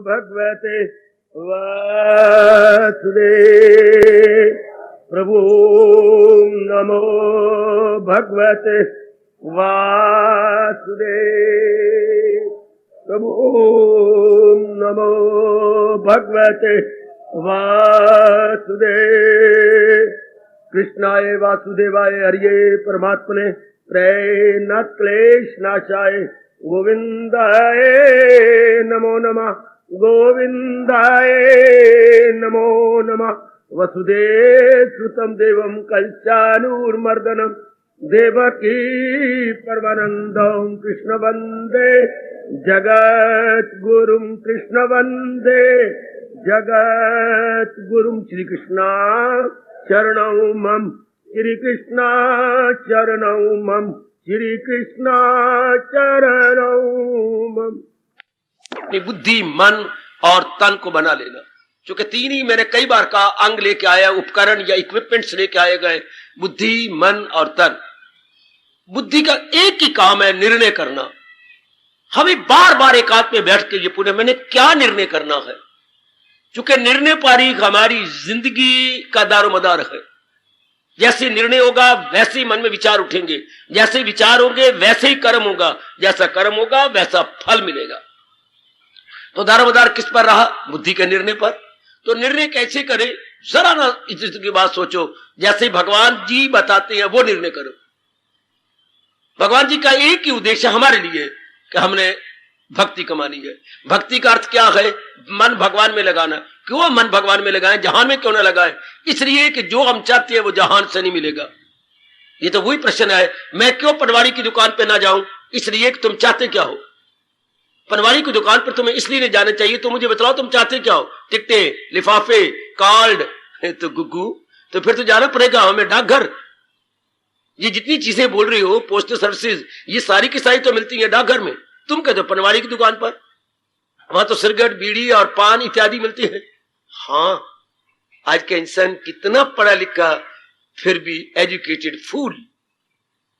भगवते वासुदेव प्रभु नमो भगवते वासुदेव प्रभु नमो भगवते वासुदेव कृष्णाय वासुदेवाय हरिये परमात्मने प्रेरणात् क्लेश नाशाय गोविंदाय नमो नमः गोविंदाय नमो नमः वसुदेव सुतं देवं कंसानुर्मर्दनं देवकी परमानन्दं कृष्ण वन्दे जगत गुरुं कृष्ण वन्दे जगत गुरुं श्री कृष्णा चरणौ मम श्री कृष्णा चरणौ मम श्री कृष्णा चरणौ मम। अपनी बुद्धि मन और तन को बना लेना, क्योंकि तीन ही मैंने कई बार कहा अंग लेके आया, उपकरण या इक्विपमेंट्स लेके आए गए, बुद्धि मन और तन। बुद्धि का एक ही काम है निर्णय करना। हमें बार बार एकांत में बैठ के ये पूछे मैंने क्या निर्णय करना है, क्योंकि निर्णय पर ही हमारी जिंदगी का दारोमदार है। जैसे निर्णय होगा वैसे ही मन में विचार उठेंगे, जैसे विचार होंगे वैसे ही कर्म होगा, जैसा कर्म होगा वैसा फल मिलेगा। तो दारोमदार किस पर रहा? बुद्धि के निर्णय पर। तो निर्णय कैसे करे? जरा ना इज्जत की बात सोचो, जैसे भगवान जी बताते हैं वो निर्णय करो। भगवान जी का एक ही उद्देश्य हमारे लिए कि हमने भक्ति कमानी है। भक्ति का अर्थ क्या है? मन भगवान में लगाना। क्यों मन भगवान में लगाएं? जहान में क्यों ना लगाएं? इसलिए कि जो हम चाहते हैं वो जहान से नहीं मिलेगा। ये तो वही प्रश्न है, मैं क्यों पटवारी की दुकान पे ना जाऊं? इसलिए कि तुम चाहते क्या हो। पटवारी की दुकान पर तुम्हें इसलिए नहीं जाना चाहिए, तो मुझे बताओ तुम चाहते क्या हो? टिकटें, लिफाफे, कार्ड, तो गुग्गू, तो फिर तो जाना पड़ेगा हमें डाकघर। ये जितनी चीजें बोल रही हो, पोस्टल सर्विसेज, ये सारी की सारी तो मिलती है डाकघर में। तुम कहते हो पटवारी की दुकान पर, वहां तो सिगरेट, बीड़ी और पान इत्यादि मिलती है। हाँ, आज का इंसान कितना पढ़ा लिखा फिर भी एजुकेटेड फूल।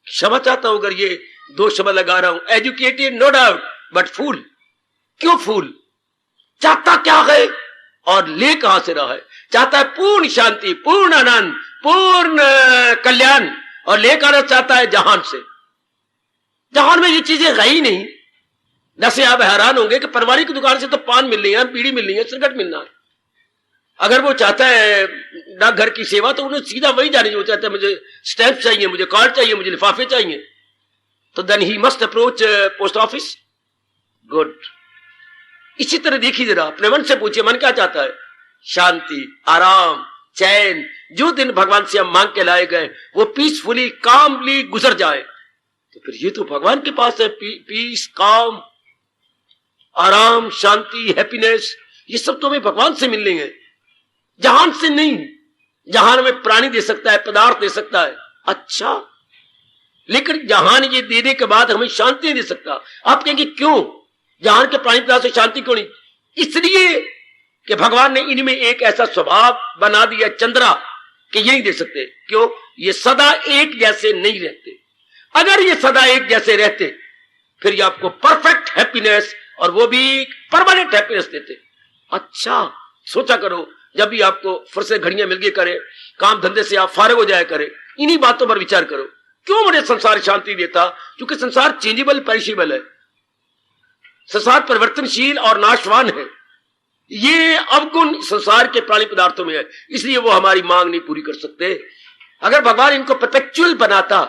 क्षमा चाहता हूं अगर ये दो शब्द लगा रहा हूं, एजुकेटेड नो डाउट बट फूल। क्यों फूल? चाहता क्या है और ले कहां से रहा है? चाहता है पूर्ण शांति, पूर्ण आनंद, पूर्ण कल्याण, और लेकर चाहता है जहान से। जहान में ये चीजें है ही नहीं। जैसे आप हैरान होंगे कि पटवारी की दुकान से तो पान मिल रही है, बीड़ी मिल रही है, सिगरेट मिलना है। अगर वो चाहता है डाकघर की सेवा तो उन्हें सीधा वही जाने जो चाहता है, मुझे स्टैंप चाहिए, मुझे कार्ड चाहिए, मुझे लिफाफे चाहिए, तो then he must approach post office. Good. इसी तरह देखिए, जरा अपने मन से पूछिए मन क्या चाहता है? शांति, आराम, चैन। जो दिन भगवान से हम मांग के लाए गए वो पीसफुली, कामली गुजर जाए, तो फिर ये तो भगवान के पास है। पीस, काम, आराम, शांति, हैप्पीनेस, ये सब तो हमें भगवान से मिलने हैं, जहान से नहीं। जहान में प्राणी दे सकता है, पदार्थ दे सकता है, अच्छा, लेकिन जहान ये देने के बाद हमें शांति नहीं दे सकता। आप कहेंगे क्यों? जहान के प्राणी पदार्थ से शांति क्यों नहीं? इसलिए कि भगवान ने इनमें एक ऐसा स्वभाव बना दिया चंद्रा कि ये नहीं दे सकते। क्यों? ये सदा एक जैसे नहीं रहते। अगर ये सदा एक जैसे रहते फिर ये आपको परफेक्ट हैप्पीनेस और वो भी परमानेंट हैप्पीनेस देते। अच्छा, सोचा करो, जब भी आपको फुर्सत घड़ियां मिल गई करे, काम धंधे से आप फारग हो जाया करे, इन्हीं बातों पर विचार करो। क्यों मुझे संसार शांति देता? क्योंकि संसार चेंजेबल, पेरिशेबल है। संसार परिवर्तनशील और नाशवान है। ये अवगुण संसार के प्राणी पदार्थों में है, इसलिए वो हमारी मांग नहीं पूरी कर सकते। अगर भगवान इनको परपेचुअल बनाता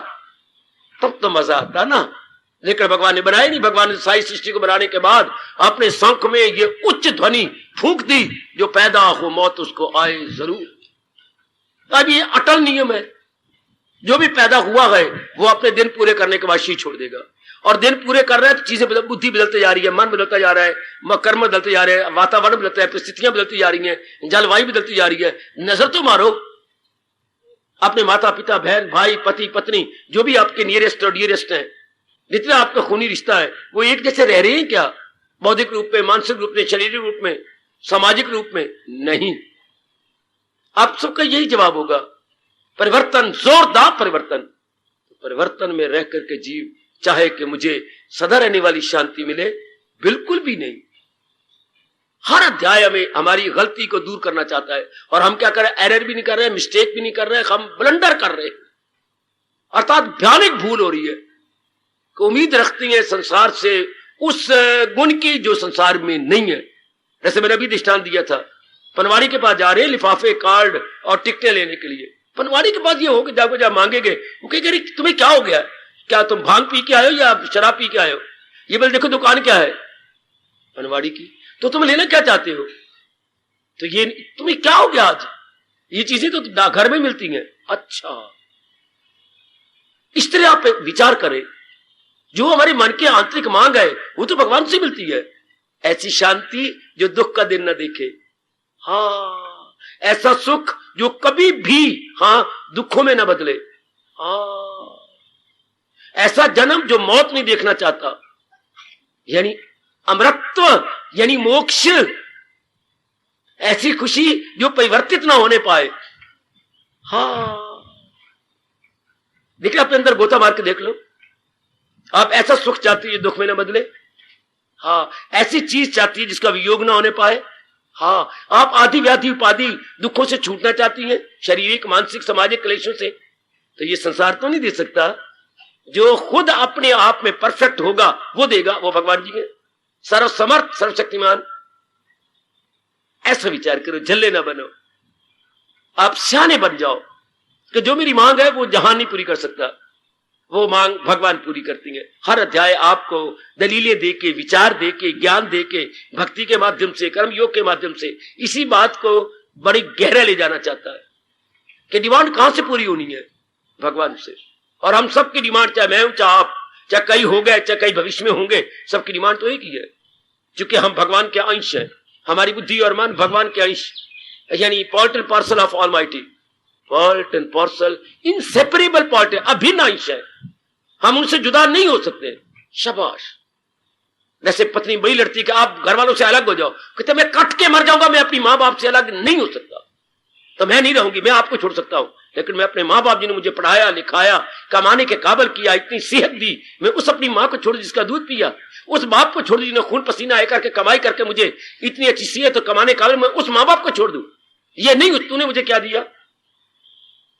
तब तो मजा आता ना, लेकिन भगवान ने बनाया नहीं। भगवान ने सारी सृष्टि को बनाने के बाद अपने शंख में ये उच्च ध्वनि फूंक दी, जो पैदा हो मौत उसको आए जरूर। अब ये अटल नियम है, जो भी पैदा हुआ है वो अपने दिन पूरे करने के बाद शी छोड़ देगा। और दिन पूरे कर रहे हैं तो चीजें बुद्धि बदलती जा रही है, मन बदलता जा रहा है, कर्म बदलते जा रहे हैं, वातावरण बदलता है, परिस्थितियां बदलती जा रही हैं, जलवायु बदलती जा रही है। नजर तो मारो अपने माता पिता, बहन भाई, पति पत्नी, जो भी आपके नियरेस्ट और डियरेस्ट है, जितना आपका खूनी रिश्ता है, वो एक जैसे रह रहे हैं क्या? बौद्धिक रूप में, मानसिक रूप में, शारीरिक रूप में, सामाजिक रूप में? नहीं। आप सबका यही जवाब होगा, परिवर्तन, जोरदार परिवर्तन। परिवर्तन में रह करके जीव चाहे कि मुझे सदा रहने वाली शांति मिले, बिल्कुल भी नहीं। हर अध्याय हमें हमारी गलती को दूर करना चाहता है। और हम क्या कर रहे हैं? एरर भी नहीं कर रहे हैं, मिस्टेक भी नहीं कर रहे हैं, हम ब्लंडर कर रहे हैं, अर्थात भयानक भूल हो रही है। उम्मीद रखती है संसार से उस गुण की जो संसार में नहीं है। जैसे मैंने अभी दृष्टांत दिया था, पनवाड़ी के पास जा रहे हैं लिफाफे, कार्ड और टिकटें लेने के लिए। पनवाड़ी के पास ये हो कि जाको जब मांगेंगे, वो कहेंगे तुम्हें क्या हो गया, क्या तुम भांग पी के आए हो या शराब पी के आए हो? ये बोले देखो दुकान क्या है पनवाड़ी की, तो तुम लेना क्या चाहते हो? तो ये तुम्हें क्या हो गया आज, ये चीजें तो घर में मिलती हैं। अच्छा, इस तरह आप विचार करें, जो हमारे मन के आंतरिक मांग है वो तो भगवान से मिलती है। ऐसी शांति जो दुख का दिन न देखे, हाँ, ऐसा सुख जो कभी भी दुखों में न बदले, हाँ, ऐसा जन्म जो मौत नहीं देखना चाहता, यानी अमरत्व यानी मोक्ष, ऐसी खुशी जो परिवर्तित ना होने पाए। हाँ, देखिए अपने अंदर गोता मार के देख लो, आप ऐसा सुख चाहती है दुख में ना बदले, हाँ, ऐसी चीज चाहती है जिसका वियोग ना होने पाए, हाँ, आप आदि व्याधि उपाधि दुखों से छूटना चाहती हैं, शारीरिक मानसिक सामाजिक क्लेशों से, तो ये संसार तो नहीं दे सकता। जो खुद अपने आप में परफेक्ट होगा वो देगा, वो भगवान जी है, सर्वसमर्थ सर्वशक्तिमान। ऐसा विचार करो, झल्ले ना बनो, आप सियाने बन जाओ कि जो मेरी मांग है वो जहां नहीं पूरी कर सकता, वो मांग भगवान पूरी करती है। हर अध्याय आपको दलीलें देके, विचार देके, ज्ञान देके, भक्ति के माध्यम से, कर्म योग के माध्यम से इसी बात को बड़ी गहरा ले जाना चाहता है कि डिमांड कहां से पूरी होनी है? भगवान से। और हम सबकी डिमांड, चाहे मैं हूं चाहे आप, चाहे कई हो गए चाहे कई भविष्य में होंगे, सबकी डिमांड तो एक ही है, क्योंकि हम भगवान के अंश हैं। हमारी बुद्धि और मन भगवान के अंश, यानी part and parcel of almighty, part and parcel, inseparable part है, अभिन्न अंश है, हम उनसे जुदा नहीं हो सकते। शाबाश। जैसे पत्नी बड़ी लड़ती कि आप घर वालों से अलग हो जाओ, कहते मैं कट के मर जाऊंगा, मैं अपनी माँ बाप से अलग नहीं हो सकता, तो मैं नहीं रहूंगी, मैं आपको छोड़ सकता हूं, लेकिन मैं अपने माँ बाप जिन्होंने मुझे पढ़ाया लिखाया, कमाने के काबिल किया, इतनी सेहत दी, मैं उस अपनी माँ को छोड़ जिसका दूध पिया, उस बाप को छोड़ दी जिन्होंने खून पसीना आए करके कमाई करके मुझे इतनी अच्छी सेहत तो कमाने के काबिल, मैं उस माँ बाप को छोड़ दूं? ये नहीं, तूने मुझे क्या दिया,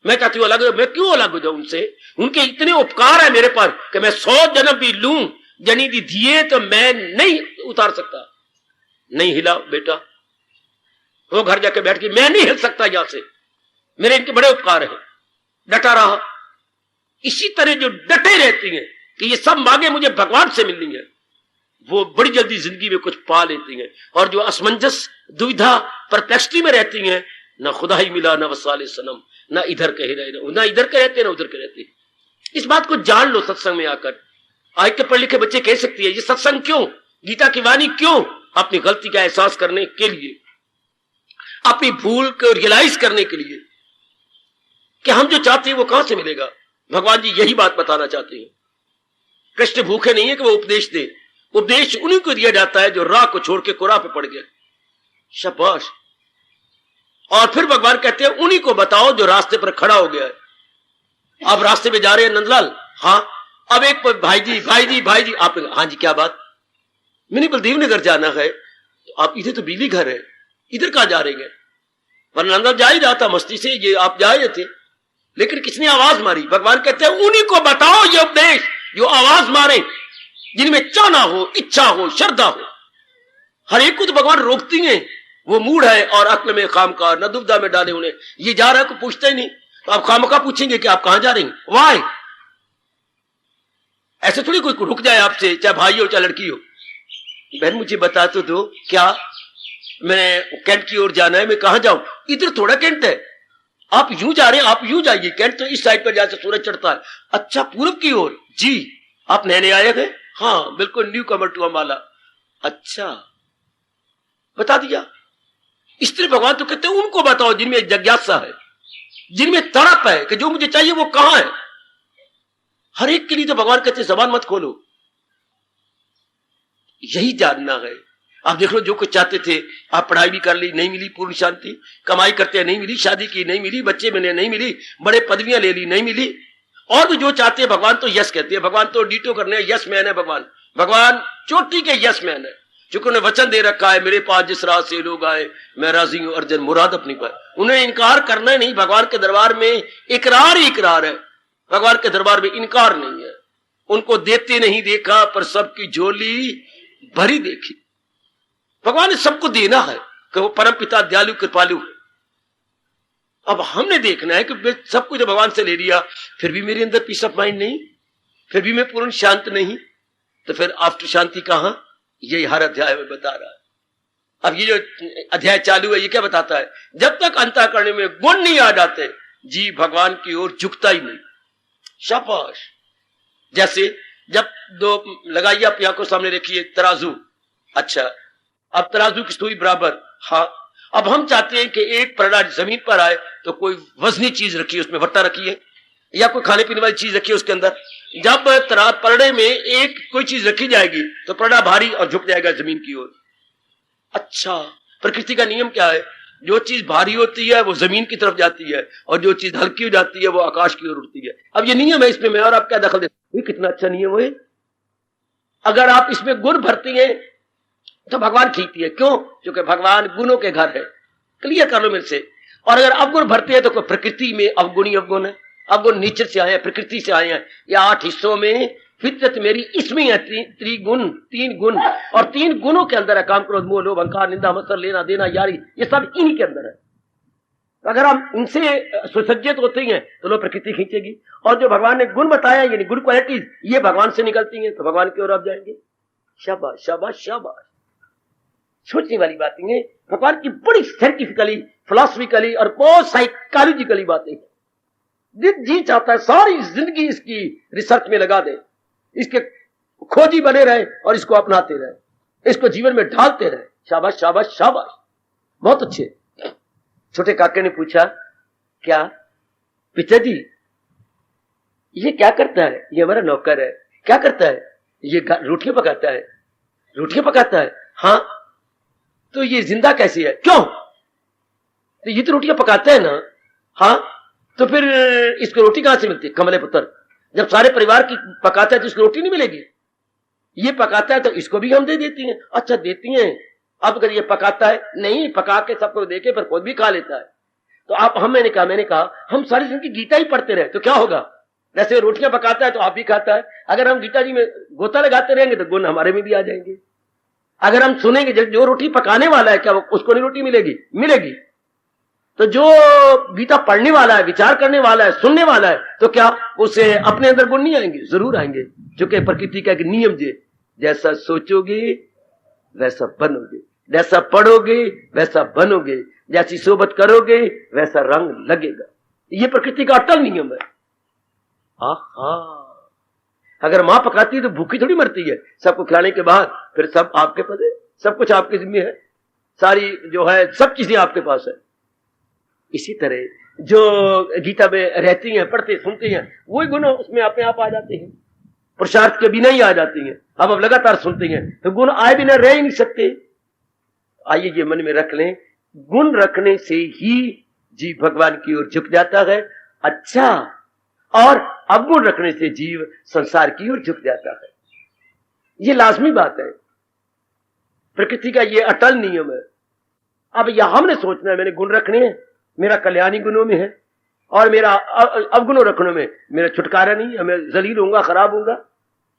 मैं चाहती हूं अलग हो, मैं क्यों अलग हो जाऊं उनसे? उनके इतने उपकार है मेरे पर कि मैं 100 जन्म भी लूं, जनी दी दिए तो मैं नहीं उतार सकता। नहीं हिला बेटा, वो घर जाके बैठ के मैं नहीं हिल सकता यहां से, मेरे इनके बड़े उपकार है, डटा रहा। इसी तरह जो डटे रहती हैं कि ये सब मांगे मुझे भगवान से मिलनी है, वो बड़ी जल्दी जिंदगी में कुछ पा लेती हैं। और जो असमंजस, दुविधा, परप्लेक्सिटी में रहती हैं, ना खुदा ही मिला ना वसाले सनम, ना इधर कहे रहे, ना इधर के रहते ना उधर के रहते। इस बात को जान लो सत्संग में आकर। आज के पढ़े लिखे बच्चे कह सकती है ये सत्संग क्यों, गीता की वाणी क्यों? अपनी गलती का एहसास करने के लिए, अपनी भूल को रियलाइज करने के लिए कि हम जो चाहते हैं वो कहां से मिलेगा। भगवान जी यही बात बताना चाहते हैं। कृष्ण भूखे नहीं है कि वो उपदेश दे, उपदेश उन्हीं को दिया जाता है जो राह को छोड़ के कुराह पे पड़ गया। शाबाश। और फिर भगवान कहते हैं उन्हीं को बताओ जो रास्ते पर खड़ा हो गया है। आप रास्ते में जा रहे हैं नंदलाल, हाँ, अब एक भाई जी आप, हाँ जी क्या बात, मैंने बलदेव नगर जाना है, तो आप इधर तो बिजली घर है, इधर कहां जा रहे हैं? वरना नंदलाल जा ही रहा था मस्ती से, ये आप जा रहे थे, लेकिन किसने आवाज मारी? भगवान कहते हैं उन्हीं को बताओ ये उपदेश जो आवाज मारे, जिनमें चाहना हो, इच्छा हो, श्रद्धा हो। हर एक को तो भगवान रोकती हैं, वो मूड है और अक्ल में खामकार, न दुविधा में डाले उन्हें, ये जा रहा है को पूछते ही नहीं, तो आप खामखा पूछेंगे कि आप कहां जा रहे हैं, वाई? ऐसे थोड़ी कोई रुक जाए आपसे, चाहे भाई हो चाहे लड़की हो। बहन मुझे बता तो दो, क्या मैं कैंट की ओर जाना है, मैं कहां जाऊं? इधर थोड़ा कैंट है, आप यूं जा रहे हैं, आप यूं जाइए, कैंट तो इस साइड पर जहां से सूरज चढ़ता है। अच्छा, पूर्व की ओर? जी। आप नए आए थे? हाँ बिल्कुल, न्यू कमर टू अम्बाला। अच्छा, बता दिया। इस तरह भगवान तो कहते हैं उनको बताओ जिनमें जिज्ञासा है, जिनमें तड़प है कि जो मुझे चाहिए वो कहां है। हर एक के लिए तो भगवान कहते हैं जबान मत खोलो, यही जानना है। आप देख लो, जो कुछ चाहते थे, आप पढ़ाई भी कर ली, नहीं मिली पूर्ण शांति, कमाई करते नहीं मिली, शादी की नहीं मिली, बच्चे मिले नहीं मिली, बड़े पदवियां ले ली नहीं मिली, और भी जो चाहते हैं भगवान तो यस कहते हैं। भगवान तो डीटो करने यस मैन है। भगवान चोटी के यस मैन है। चूंकि उन्हें वचन दे रखा है, मेरे पास जिस राह से लोग आए मैं राजी हूं, अर्जन मुराद अपनी पाए। उन्हें इनकार करना ही नहीं, भगवान के दरबार में इकरार ही इकरार है, भगवान के दरबार में इनकार नहीं है। उनको देते नहीं देखा, पर सबकी झोली भरी देखी। भगवान ने सबको देना है कि वो परम पिता दयालु कृपालु है। अब हमने देखना है कि सब कुछ भगवान से ले लिया, फिर भी मेरे अंदर पीस ऑफ माइंड नहीं, फिर भी मैं पूर्ण शांत नहीं, तो फिर आफ्टर शांति कहां? ये हर अध्याय में बता रहा है। अब ये जो अध्याय चालू है, ये क्या बताता है? जब तक अंतःकरण में गुण नहीं आ जाते, जी भगवान की ओर झुकता ही नहीं। शाबाश। जैसे जब दो लगाइए, आप आंखों सामने रखिए तराजू। अच्छा, अब तराजू की सुई बराबर, हाँ। अब हम चाहते हैं कि एक परड़ा जमीन पर आए तो कोई वजनी चीज रखिए, उसमें वट्टा रखिए, या कोई खाने पीने वाली चीज रखिए उसके अंदर। जब परड़े में एक कोई चीज रखी जाएगी तो परड़ा भारी और झुक जाएगा जमीन की ओर। अच्छा, प्रकृति का नियम क्या है? जो चीज भारी होती है वो जमीन की तरफ जाती है, और जो चीज हल्की हो जाती है वो आकाश की ओर उड़ती है। अब ये नियम है, इसमें मैं और आप क्या दखल देते? कितना अच्छा नियम है। अगर आप इसमें गुण भरती हैं तो भगवान खींचती है। क्यों? क्योंकि भगवान गुणों के घर है। क्लियर कर लो मेरे से। और अगर अवगुण भरते हैं तो प्रकृति में अवगुणी अवगुण है। अवगुण नेचर से आए हैं, प्रकृति से आए हैं। या 8 हिस्सों में फितरत मेरी इसमें है त्रिगुण, 3 गुण, और 3 गुणों के अंदर है काम, क्रोध, मोह, लोभ, अहंकार, निंदा, मत्सर, लेना देना, यारी, ये सब इन्हीं के अंदर है। अगर हम इनसे सुसज्जित होते हैं तो लोग प्रकृति खींचेगी, और जो भगवान ने गुण बताया यानी गुड क्वालिटीज, ये भगवान से निकलती हैं तो भगवान की ओर आप जाएंगे। शाबाश शाबाश शाबाश। सोचने वाली बातें हैं। भगवान की बड़ी साइंटिफिकली, फिलोसफिकली और बहुत साइकोलॉजिकली बातें हैं। जी चाहता है सारी जिंदगी इसकी रिसर्च में लगा दे, इसके खोजी बने रहे और इसको अपनाते रहे, इसको जीवन में ढालते रहे। शाबाश शाबाश शाबाश, बहुत अच्छे। छोटे काके ने पूछा, क्या पिताजी ये क्या करता है? ये हमारा नौकर है। क्या करता है? ये रोटियां पकाता है। रोटियां पकाता है? हाँ। तो ये जिंदा कैसे है? क्यों? तो ये तो रोटियां पकाता है ना। हाँ, तो फिर इसको रोटी कहां से मिलती? कमले पुत्र, जब सारे परिवार की पकाता है तो इसको रोटी नहीं मिलेगी। ये पकाता है तो इसको भी हम दे देती हैं। अच्छा, देती हैं। अब अगर ये पकाता है, नहीं पका के सबको देके पर खुद भी खा लेता है, तो आप मैंने कहा हम सारी जिंदगी गीता ही पढ़ते रहे तो क्या होगा? जैसे रोटियां पकाता है तो आप भी खाता है। अगर हम गीता जी में गोता लगाते रहेंगे तो गुण हमारे में भी आ जाएंगे। अगर हम सुनेंगे जो रोटी पकाने वाला है, क्या उसको नहीं रोटी मिलेगी? मिलेगी। तो जो गीता पढ़ने वाला है, विचार करने वाला है, सुनने वाला है, तो क्या उसे अपने अंदर गुण नहीं आएंगे? जरूर आएंगे। क्योंकि प्रकृति का एक नियम है, जैसा सोचोगे वैसा बनोगे, जैसा पढ़ोगे वैसा बनोगे, जैसी सोबत करोगे वैसा रंग लगेगा। ये प्रकृति का अटल नियम है। अगर मां पकाती है तो भूखी थोड़ी मरती है। सबको खिलाने के बाद फिर सब आपके पास है, सब कुछ आपके जिम्मे है, सारी जो है सब चीजें आपके पास है। इसी तरह जो गीता में रहती हैं, पढ़ते सुनते हैं, वही गुण उसमें अपने आप आ जाते हैं, पुरुषार्थ के बिना ही आ जाती हैं। अब लगातार सुनते हैं तो गुण आए बिना रह ही नहीं सकते। आइए ये मन में रख लें, गुण रखने से ही जीव भगवान की ओर झुक जाता है। अच्छा, और अवगुण रखने से जीव संसार की ओर झुक जाता है। ये लाजमी बात है, प्रकृति का ये अटल नियम है। अब यह हमने सोचना है मैंने गुण रखने हैं, मेरा कल्याणी गुणों में है, और मेरा अवगुणों रखने में मेरा छुटकारा नहीं है, मैं जलील होऊंगा, खराब होऊंगा।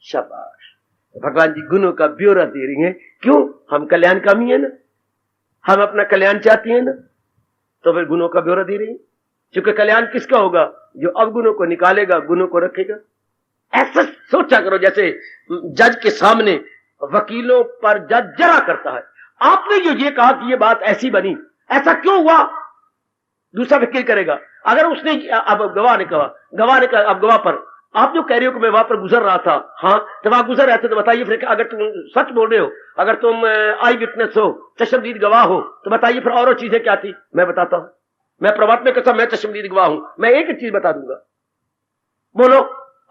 शाबाश, भगवान जी गुणों का ब्यौरा दे रही हैं। क्यों? हम कल्याणकामी है ना, हम अपना कल्याण चाहती हैं ना, तो फिर गुणों का ब्यौरा दे रही है। क्योंकि कल्याण किसका होगा? जो अवगुणों को निकालेगा, गुणों को रखेगा। ऐसा सोचा करो जैसे जज के सामने वकीलों पर जज जरा करता है, आपने जो ये कहा कि ये बात ऐसी बनी, ऐसा क्यों हुआ? दूसरा वकील करेगा। अगर उसने, अब गवाह ने कहा, अब गवाह पर आप जो कह रहे हो कि मैं वहां पर गुजर रहा था, हाँ, तो वहां गुजर रहे थे, तो बताइए फिर अगर तुम सच बोल रहे हो, अगर तुम आई विटनेस हो, चश्मदीद गवाह हो, तो बताइए फिर और चीजें क्या थी? मैं बताता हूं, मैं परमात्मा के कसम, मैं चश्मदीद गवाह हूं, मैं एक चीज बता दूंगा, बोलो।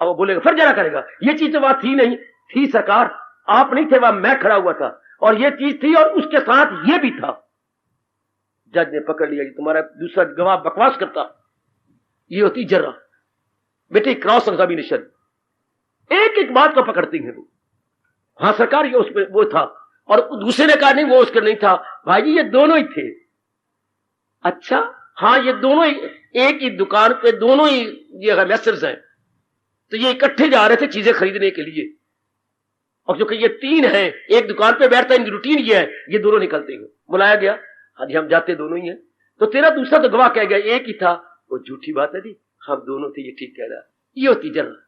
अब वो बोलेगा, फिर जरा करेगा, ये चीज तो वहां थी नहीं। थी सरकार, आप नहीं थे वहां, मैं खड़ा हुआ था, और ये चीज थी और उसके साथ ये भी था। जज ने पकड़ लिया, तुम्हारा दूसरा गवाह बकवास करता। ये होती जरा बेटे क्रॉस एग्जामिनेशन, एक एक बात को पकड़ती है वो। हाँ सरकार, ये उसमें वो था, और दूसरे ने कहा नहीं वो उसका नहीं था। भाई जी ये दोनों ही थे। अच्छा हाँ ये दोनों ही एक ही दुकान पे दोनों ही ये मैसर्स हैं, तो ये इकट्ठे जा रहे थे चीजें खरीदने के लिए, और क्योंकि ये तीन हैं एक दुकान पे बैठता है, इनकी रूटीन ये है, ये दोनों निकलते हैं। बुलाया गया, हाँ जी हम जाते दोनों ही हैं। तो तेरा दूसरा तो गवाह कह गया एक ही था। वो झूठी बात है जी, हम दोनों थे, ये ठीक कह रहा। ये होती जरा।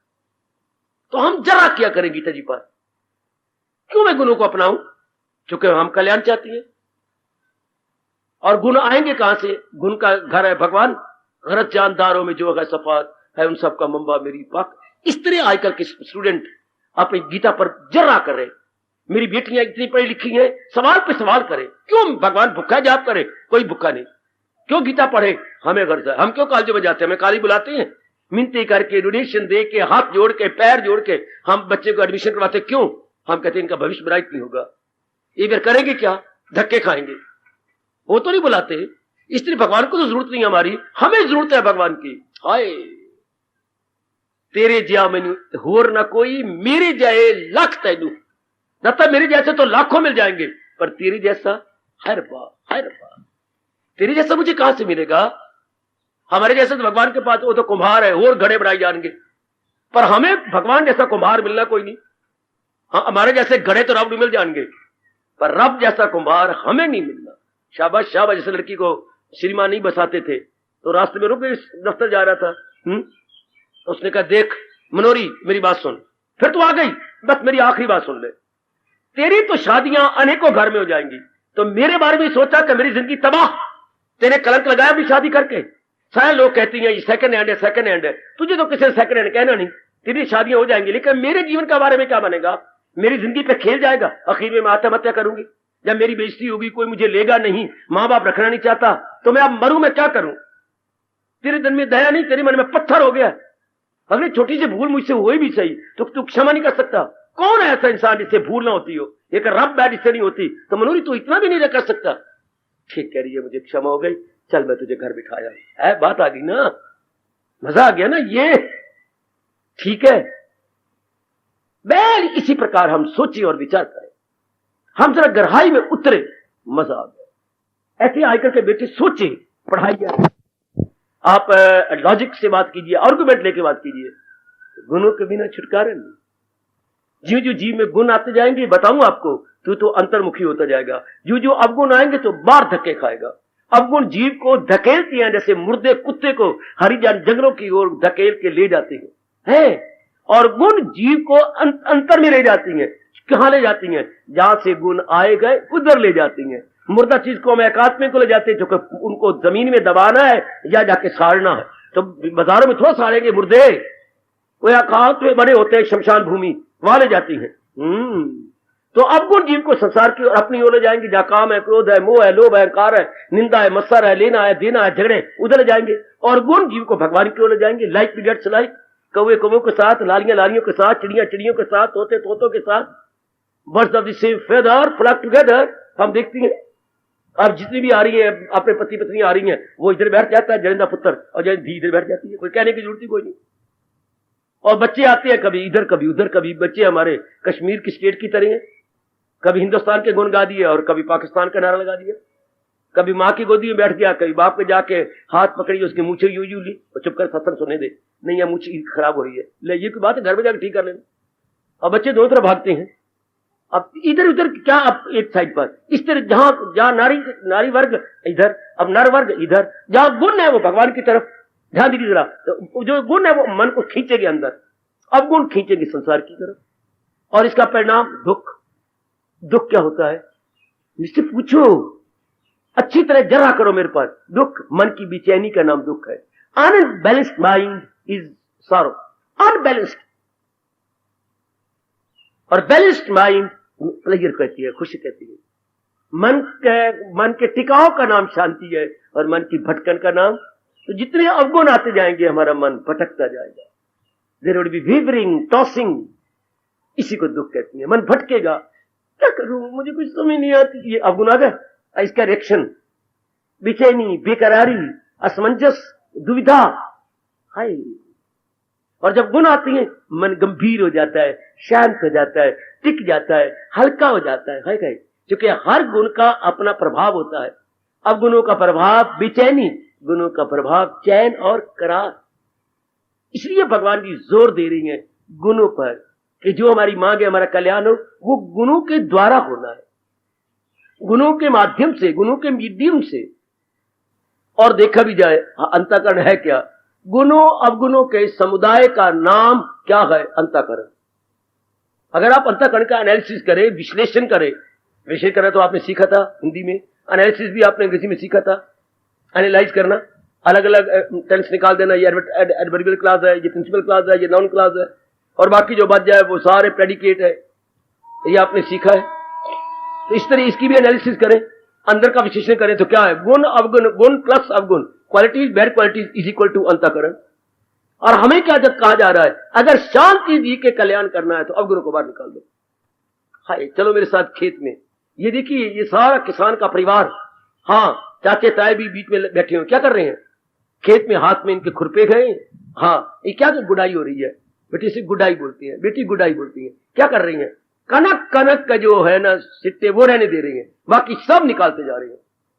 तो हम जरा क्या करें गीता जी पर? क्यों मैं गुणों को अपनाऊं? क्योंकि हम कल्याण चाहती हैं। और गुण आएंगे कहां से? गुण का घर है भगवान। गरज जानदारों में जो है सफात है उन सबका मंबा मेरी पाक। इस तरह आजकल के स्टूडेंट अपनी गीता पर जर्रा कर रहे। मेरी बेटियां इतनी पढ़ी लिखी हैं, सवाल पे सवाल करें। क्यों भगवान भूखा जाप करे? कोई भूखा नहीं। क्यों गीता पढ़े? हमें गर्ज है। हम क्यों कॉलेज में जाते हैं? हमें काली बुलाते हैं, मिनती करके डोनेशन दे के हाथ जोड़ के पैर जोड़ के हम बच्चे को एडमिशन करवाते। क्यों? हम कहते हैं इनका भविष्य ब्राइट नहीं होगा। ये फिर करेंगे क्या? धक्के खाएंगे। वो तो नहीं बुलाते। इसलिए भगवान को तो जरूरत नहीं हमारी, हमें जरूरत है भगवान की। हाय तेरे ज्या मैनू होर ना कोई, मेरे जाए लाख तैनू। न तो मेरे जैसे तो लाखों मिल जाएंगे, पर तेरे जैसा हर बार तेरे जैसा मुझे कहां से मिलेगा? हमारे जैसे तो भगवान के पास वो तो कुम्हार है, और घड़े बनाए जाएंगे, पर हमें भगवान जैसा कुम्हार मिलना कोई नहीं। हाँ हमारे जैसे घड़े तो रब नहीं मिल जाएंगे, पर रब जैसा कुम्हार हमें नहीं मिलना। शाबाश शाबाश। जैसे लड़की को श्रीमान नहीं बसाते थे तो रास्ते में रुक गए, दफ्तर जा रहा था। तो उसने कहा देख मनोरी मेरी बात सुन। फिर तू आ गई, बस मेरी आखिरी बात सुन ले। तेरी तो शादियां अनेकों घर में हो जाएंगी, तो मेरे बारे में सोचा कि मेरी जिंदगी तबाह। तेने कलंक लगाया अपनी शादी करके। सारे लोग कहती हैं ये सेकंड हैंड है, सेकंड हैंड है। तुझे तो किसी ने सेकंड हैंड कहना नहीं। तेरी शादियां हो जाएंगी, लेकिन मेरे जीवन के बारे में क्या बनेगा? मेरी जिंदगी पे खेल जाएगा। आखिर में मैं आत्महत्या करूंगी, जब मेरी बेइज्जती होगी, कोई मुझे लेगा नहीं, माँ बाप रखना नहीं चाहता, तो मैं अब मरूं, मैं क्या करूं? तेरे दिन में दया नहीं, तेरे मन में पत्थर हो गया। अगर छोटी सी भूल मुझसे हो भी सही तो तू क्षमा नहीं कर सकता? कौन है ऐसा इंसान जिससे भूल ना होती हो? एक रब बैड इससे नहीं होती, तो मनोरी तू इतना भी नहीं कर सकता। ठीक कह रही है, मुझे क्षमा हो गई, चल मैं तुझे घर बिठाया है। बात आ गई ना, मजा आ गया ना? ये ठीक है। बैल इसी प्रकार हम सोचिए और विचार करें, हम जरा गहराई में उतरे, मजा आ गया। ऐसे आकर के बेटे सोचे, पढ़ाइए, आप लॉजिक से बात कीजिए, आर्गुमेंट लेके बात कीजिए। गुणों के बिना छुटकारा नहीं। जो जो जीव में गुण आते जाएंगे, बताऊं आपको, तो अंतर्मुखी होता जाएगा। जो जो अवगुण आएंगे तो बार धक्के खाएगा। अवगुण जीव को धकेलती हैं, जैसे मुर्दे कुत्ते को हरिजन जंगलों की ओर धकेल के ले जाते हैं। और गुण जीव को अंतर में ले जाती हैं। कहां ले जाती हैं? जहां से गुण आए गए उधर ले जाती हैं। मुर्दा चीज को हम एकात्म को ले जाते हैं, जो उनको जमीन में दबाना है या जाके साड़ना है। तो बाजारों में थोड़ा साड़ेंगे मुर्दे, वो एकांत में बने होते हैं, शमशान भूमि, वहां ले जाती है। तो अवगुण जीव को संसार की और अपनी ओर ले जाएंगे, जहां काम है, क्रोध है, मोह है, लोभ है, अहंकार है, निंदा है, मत्सर है, लेना है, देना है, झगड़े, उधर ले जाएंगे। और गुण जीव को भगवान की ओर ले जाएंगे। लाइक बिगेट्स लाइक, कौवे कौवों के साथ, लालियां लालियों के साथ, चिड़िया चिड़ियों के साथ, तोते तोतों के साथ, birds of the same feather flock together. हम देखती हैं अब जितनी भी आ रही है, अपने पति पत्नी आ रही हैं, वो इधर बैठ जाता है जरिंदा पुत्र, और जरिंदा धी इधर बैठ जाती है। कोई कहने की जरूरत ही कोई नहीं। और बच्चे आते हैं कभी इधर कभी उधर। कभी बच्चे हमारे कश्मीर की स्टेट की तरह हैं, कभी हिंदुस्तान के गुण गा दिए और कभी पाकिस्तान का नारा लगा दिया। कभी माँ की गोदी में बैठ गया, कभी बाप पे जाके हाथ पकड़ी, उसकी मूछे यूं यूं ली और चुप कर सत्संग सुने दे। नहीं, यह मूछ खराब हो रही है, ले ये कोई बात है, घर में जाकर ठीक कर लेना। और बच्चे दोनों तरफ भागते हैं। अब इधर उधर क्या, अब एक साइड पर इस तरह, जहां नारी वर्ग इधर, अब नर वर्ग इधर। जहां गुण है वो भगवान की तरफ। ध्यान दीजिए जरा, तो जो गुण है वो मन को खींचेगी अंदर, अब गुण खींचेगी संसार की तरफ। और इसका परिणाम दुख। दुख क्या होता है? मुझसे पूछो, अच्छी तरह जरा करो मेरे पास। दुख मन की बेचैनी का नाम दुख है। Unbalanced mind is sorrow. Unbalanced और बैलेंस्ड माइंड प्लेजर कहती है, खुशी कहती है। मन के टिकाव का नाम शांति है, और मन की भटकन का नाम। तो जितने अवगुण आते जाएंगे हमारा मन भटकता जाएगा। There would be wavering, tossing. इसी को दुख कहती है। मन भटकेगा, क्या करूं, मुझे कुछ समझ नहीं आती। ये अवगुण आ गया, इसका रिएक्शन बेचैनी, बेकरारी, असमंजस, दुविधा। हाय। और जब गुण आती है मन गंभीर हो जाता है, शांत हो जाता है, टिक जाता है, हल्का हो जाता है। हाय। क्योंकि हर गुण का अपना प्रभाव होता है। अवगुणों का प्रभाव बेचैनी, गुणों का प्रभाव चैन और करार। इसलिए भगवान जी जोर दे रही हैं गुणों पर कि जो हमारी मांग है, हमारा कल्याण हो, वो गुणों के द्वारा होना है, गुणों के माध्यम से, गुणों के मीडियम से। और देखा भी जाए अंतःकरण है क्या? गुणों अवगुणों के समुदाय का नाम क्या है? अंतःकरण। अगर आप अंतःकरण का एनालिसिस करें, विश्लेषण करें, विश्लेषण करें तो आपने सीखा था हिंदी में, एनालिसिस भी आपने अंग्रेजी में सीखा था, एनालाइज करना, अलग अलग टेंस निकाल देना, ये एडवर्बियल क्लास है, ये प्रिंसिपल क्लास है, ये नाउन क्लास है, और बाकी जो बच जाए वो सारे प्रेडिकेट है, ये आपने सीखा है। तो इस तरह इसकी भी एनालिसिस करें, अंदर का विश्लेषण करें तो क्या है? गुण अवगुण, गुण प्लस अवगुण, qualities bad qualities is equal to अंतःकरण। और हमें क्या जब कहा जा रहा है, अगर शांति जी के कल्याण करना है तो अवगुणों को बाहर निकाल दो। हाय, चलो मेरे साथ खेत में, ये देखिए ये सारा किसान का परिवार, हाँ चाचे ताए भी बीच में बैठे हो, क्या कर रहे हैं? खेत में हाथ में इनके खुरपे गए, हाँ ये क्या जो गुडाई हो रही है, बेटी से गुडाई बोलती है, बेटी गुडाई बोलती है, क्या कर रही है? कनक कनक का जो है ना सिट्टे वो रहने दे रही है, बाकी सब निकालते जा रही है,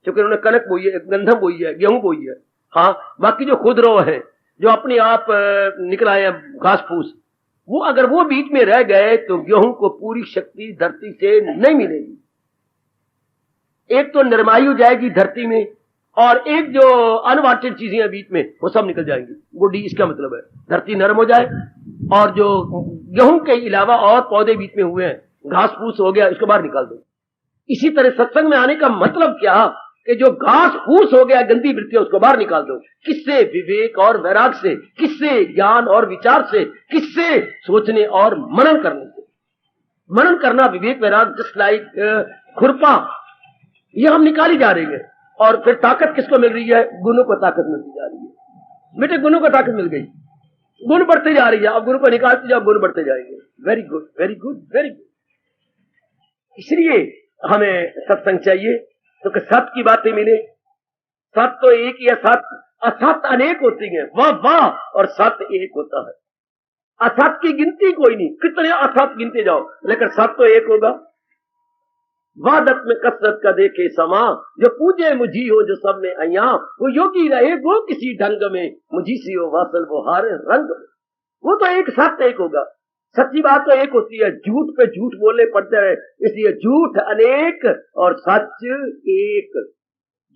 क्योंकि उन्होंने कनक बोई है, गंधम बोई है, गेहूं बोई है, हाँ बाकी जो खुदरो है, जो अपने आप निकल आए हैं घास फूस, वो अगर वो बीच में रह गए तो गेहूं को पूरी शक्ति धरती से नहीं मिलेगी। एक तो नरमाई हो जाएगी धरती में, और एक जो अनवांटेड चीजें हैं बीच में वो सब निकल जाएंगी। गुडी इसका मतलब है धरती नरम हो जाए, और जो गेहूं के अलावा और पौधे बीच में हुए हैं, घास फूस हो गया, इसको बाहर निकाल दो। इसी तरह सत्संग में आने का मतलब क्या कि जो घास फूस हो गया, गंदी वृत्तियां, उसको बाहर निकाल दो। किससे? विवेक और वैराग से। किससे? ज्ञान और विचार से। किससे? सोचने और मनन करने से। मनन करना, विवेक वैराग, जस्ट लाइक खुरपा, ये हम निकाली जा रही है। और फिर ताकत किसको मिल रही है? गुणों को ताकत मिलती जा रही है। बेटे गुणों को ताकत मिल गई, गुण बढ़ते जा रही है, अब गुणों को निकालते जाओ, गुण बढ़ते जाएंगे। Very good, very good, very good. इसलिए हमें सत्संग चाहिए तो कि सत्य की बातें मिले। सत्य तो एक ही है, सत्य असत्य अनेक होती हैं, वाह वाह, और सत्य एक होता है। असत्य की गिनती कोई नहीं, कितने असत्य गिनते जाओ, लेकिन सत्य तो एक होगा। वादत में कसरत का देखे समा, जो पूजे मुझी हो जो सब में अया, वो योगी रहे वो किसी ढंग में, मुझी सी हो वासल वो हारे रंग में। वो तो एक सत्य एक होगा। सच्ची बात तो एक होती है, झूठ पे झूठ बोलने पड़ते हैं, इसलिए झूठ अनेक और सच एक।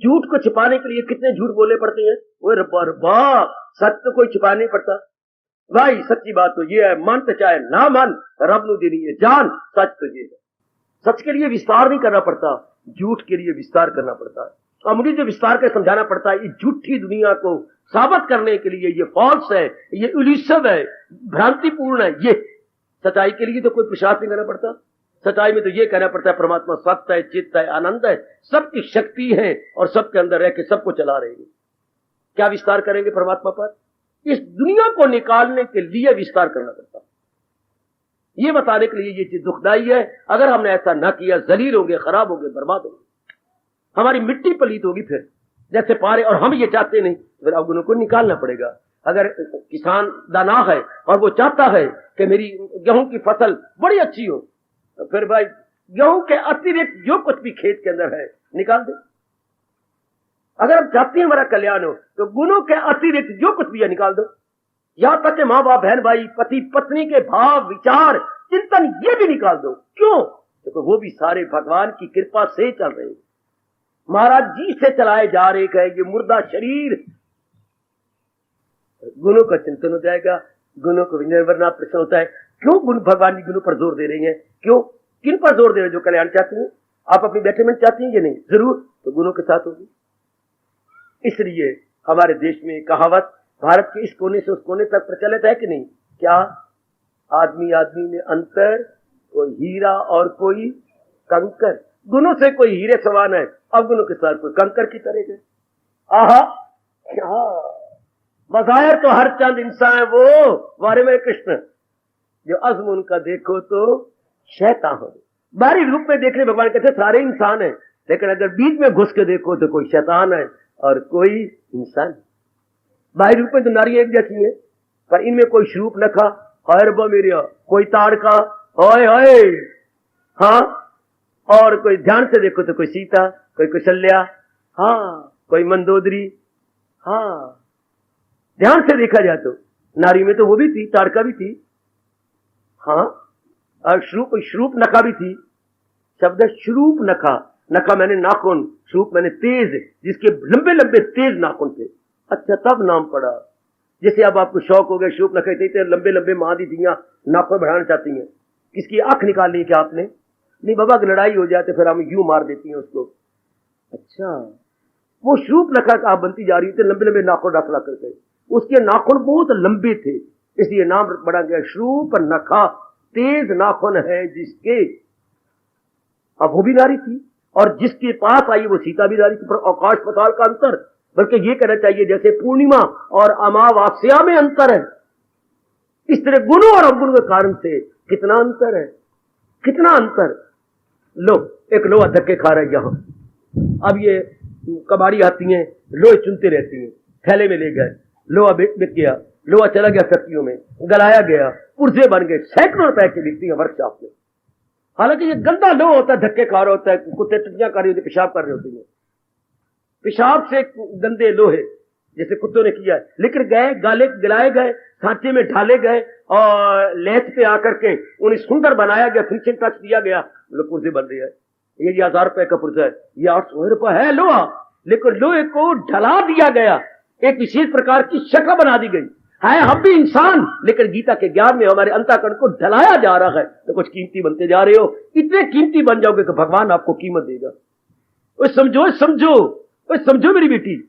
झूठ को छिपाने के लिए कितने झूठ बोलने पड़ते हैं, वो रब्बा, सच तो कोई छिपा नहीं पड़ता भाई। सच्ची बात तो ये है, मन तो चाहे ना मन, रब नु देनी है जान, सच तो ये है। सच के लिए विस्तार नहीं करना पड़ता, झूठ के लिए विस्तार करना पड़ता है। और मुझे जो विस्तार कर समझाना पड़ता है, इस झूठी दुनिया को साबित करने के लिए, ये फॉल्स है, ये इल्यूसिव है, भ्रांतिपूर्ण है, ये सच्चाई के लिए तो कोई प्रयास नहीं करना पड़ता। सच्चाई में तो ये कहना पड़ता है परमात्मा सत्य है, चित्त है, आनंद है, सबकी शक्ति है, और सबके अंदर रह के सबको चला रहे हैं। क्या विस्तार करेंगे परमात्मा पर? इस दुनिया को निकालने के लिए विस्तार करना पड़ता है। ये बताने के लिए ये चीज दुखदाई है। अगर हमने ऐसा ना किया, जलील होंगे, खराब होंगे, बर्बाद होंगे, हमारी मिट्टी पलीत होगी फिर जैसे पारे। और हम ये चाहते नहीं, फिर अवगुणों को निकालना पड़ेगा। अगर किसान दाना है और वो चाहता है कि मेरी गेहूं की फसल बड़ी अच्छी हो, तो फिर भाई गेहूं के अतिरिक्त जो कुछ भी खेत के अंदर है निकाल दे। अगर हम चाहते हैं हमारा कल्याण हो, तो गुणों के अतिरिक्त जो कुछ भी है निकाल दो। यहां तक कि माँ बाप, बहन भाई, पति पत्नी के भाव, विचार, चिंतन, ये भी निकाल दो। क्यों? क्योंकि वो भी सारे भगवान की कृपा से चल रहे हैं, महाराज जी से चलाए जा रहे हैं। ये मुर्दा शरीर, गुणों का चिंतन हो जाएगा, गुणों को विनिर्वरना प्रश्न होता है। क्यों गुण भगवान जी गुणों पर जोर दे रही हैं? क्यों, किन पर जोर दे रहे हैं? जो कल्याण चाहती हैं, आप अपनी बेटरमेंट चाहती हैं या नहीं? जरूर, तो गुणों के साथ होगी। इसलिए हमारे देश में कहावत भारत के इस कोने से उस कोने तक प्रचलित है कि नहीं? क्या आदमी आदमी में अंतर, कोई हीरा और कोई कंकर। गुणों से कोई हीरे समान है, अब गुणों के साथ कोई कंकर की तरह है। आहा, बज़ाहिर तो हर चंद इंसान है वो, वारे में कृष्ण, जो अज़्म उनका देखो तो शैतान हो। बाहरी रूप में देखने भगवान कहते सारे इंसान है, लेकिन अगर बीच में घुस के देखो तो कोई शैतान है और कोई इंसान। बाहरी रूप में तो नारियां एक जैसी है, पर इनमें कोई शरूप न खा, मेरिया कोई ताड़ का, ओए ओए, हाँ और कोई ध्यान से देखो तो कोई सीता, कोई कौशल्या, हाँ, कोई मंदोदरी, हाँ, ध्यान से देखा जाए तो नारी में तो वो भी थी, ताड़का भी थी, हाँ, और श्रूप नखा भी थी। शब्द है श्रूप नखा, नखा मैंने नाखून, श्रूप मैंने तेज, जिसके लंबे लंबे तेज नाखून थे। अच्छा, तब नाम पड़ा। जैसे अब आपको शौक हो गया श्रूप नखा, इतने लंबे लंबे महादीदियां नाखून बढ़ाना चाहती हैं, किसकी आंख निकालनी है क्या आपने? नहीं बाबा, अगर लड़ाई हो जाए तो फिर हम यूं मार देती हैं उसको। अच्छा, वो श्रूप नखा आप बनती जा रही थी, लंबे लंबे नाखून रख करके, उसके नाखून बहुत लंबे थे, इसलिए नाम पड़ा गया श्रूप नखा, तेज नाखून है जिसके। अब वो भी नारी थी, और जिसके पास आई वो सीता भी नारी थी, पर आकाश पाताल का अंतर, बल्कि ये कहना चाहिए जैसे पूर्णिमा और अमावास्या में अंतर है, इस तरह गुणों और अवगुण के कारण से कितना अंतर है, कितना अंतर। लो, एक लोहा धक्के खा रहा है यहां, अब ये कबाड़ी आती हैं, लोहे चुनते रहती हैं, थैले में ले गए, लोहा बिक गया, लोहा चला गया फैक्ट्रियों में, गलाया गया, पुर्जे बन गए, सैकड़ों रुपए के बिकती है वर्कशॉप में। हालांकि ये गंदा लोहा होता है, धक्के खा रहा होता है, कुत्ते टट्टियां कर रही होती, पेशाब कर रही होती है, पेशाब से गंदे लोहे जैसे कुत्तों ने किया है, लेकिन गए गलाए गए, सांचे में ढाले गए, और लेथ पे आकर के उन्हें सुंदर बनाया गया, फिनिशिंग टच दिया गया, लोग पुर्जे बन रही है। ये 1000 रुपए का पुर्जा है, ये 800 रुपए है लोहा, लेकिन लोहे को ढला दिया गया, एक विशेष प्रकार की शक्ल बना दी गई है। हम भी इंसान, लेकिन गीता के ज्ञान में हमारे अंतःकरण को ढलाया जा रहा है, तो कुछ कीमती बनते जा रहे हो, इतने कीमती बन जाओगे कि भगवान आपको कीमत देगा। वो समझो समझो, वो समझो मेरी बेटी,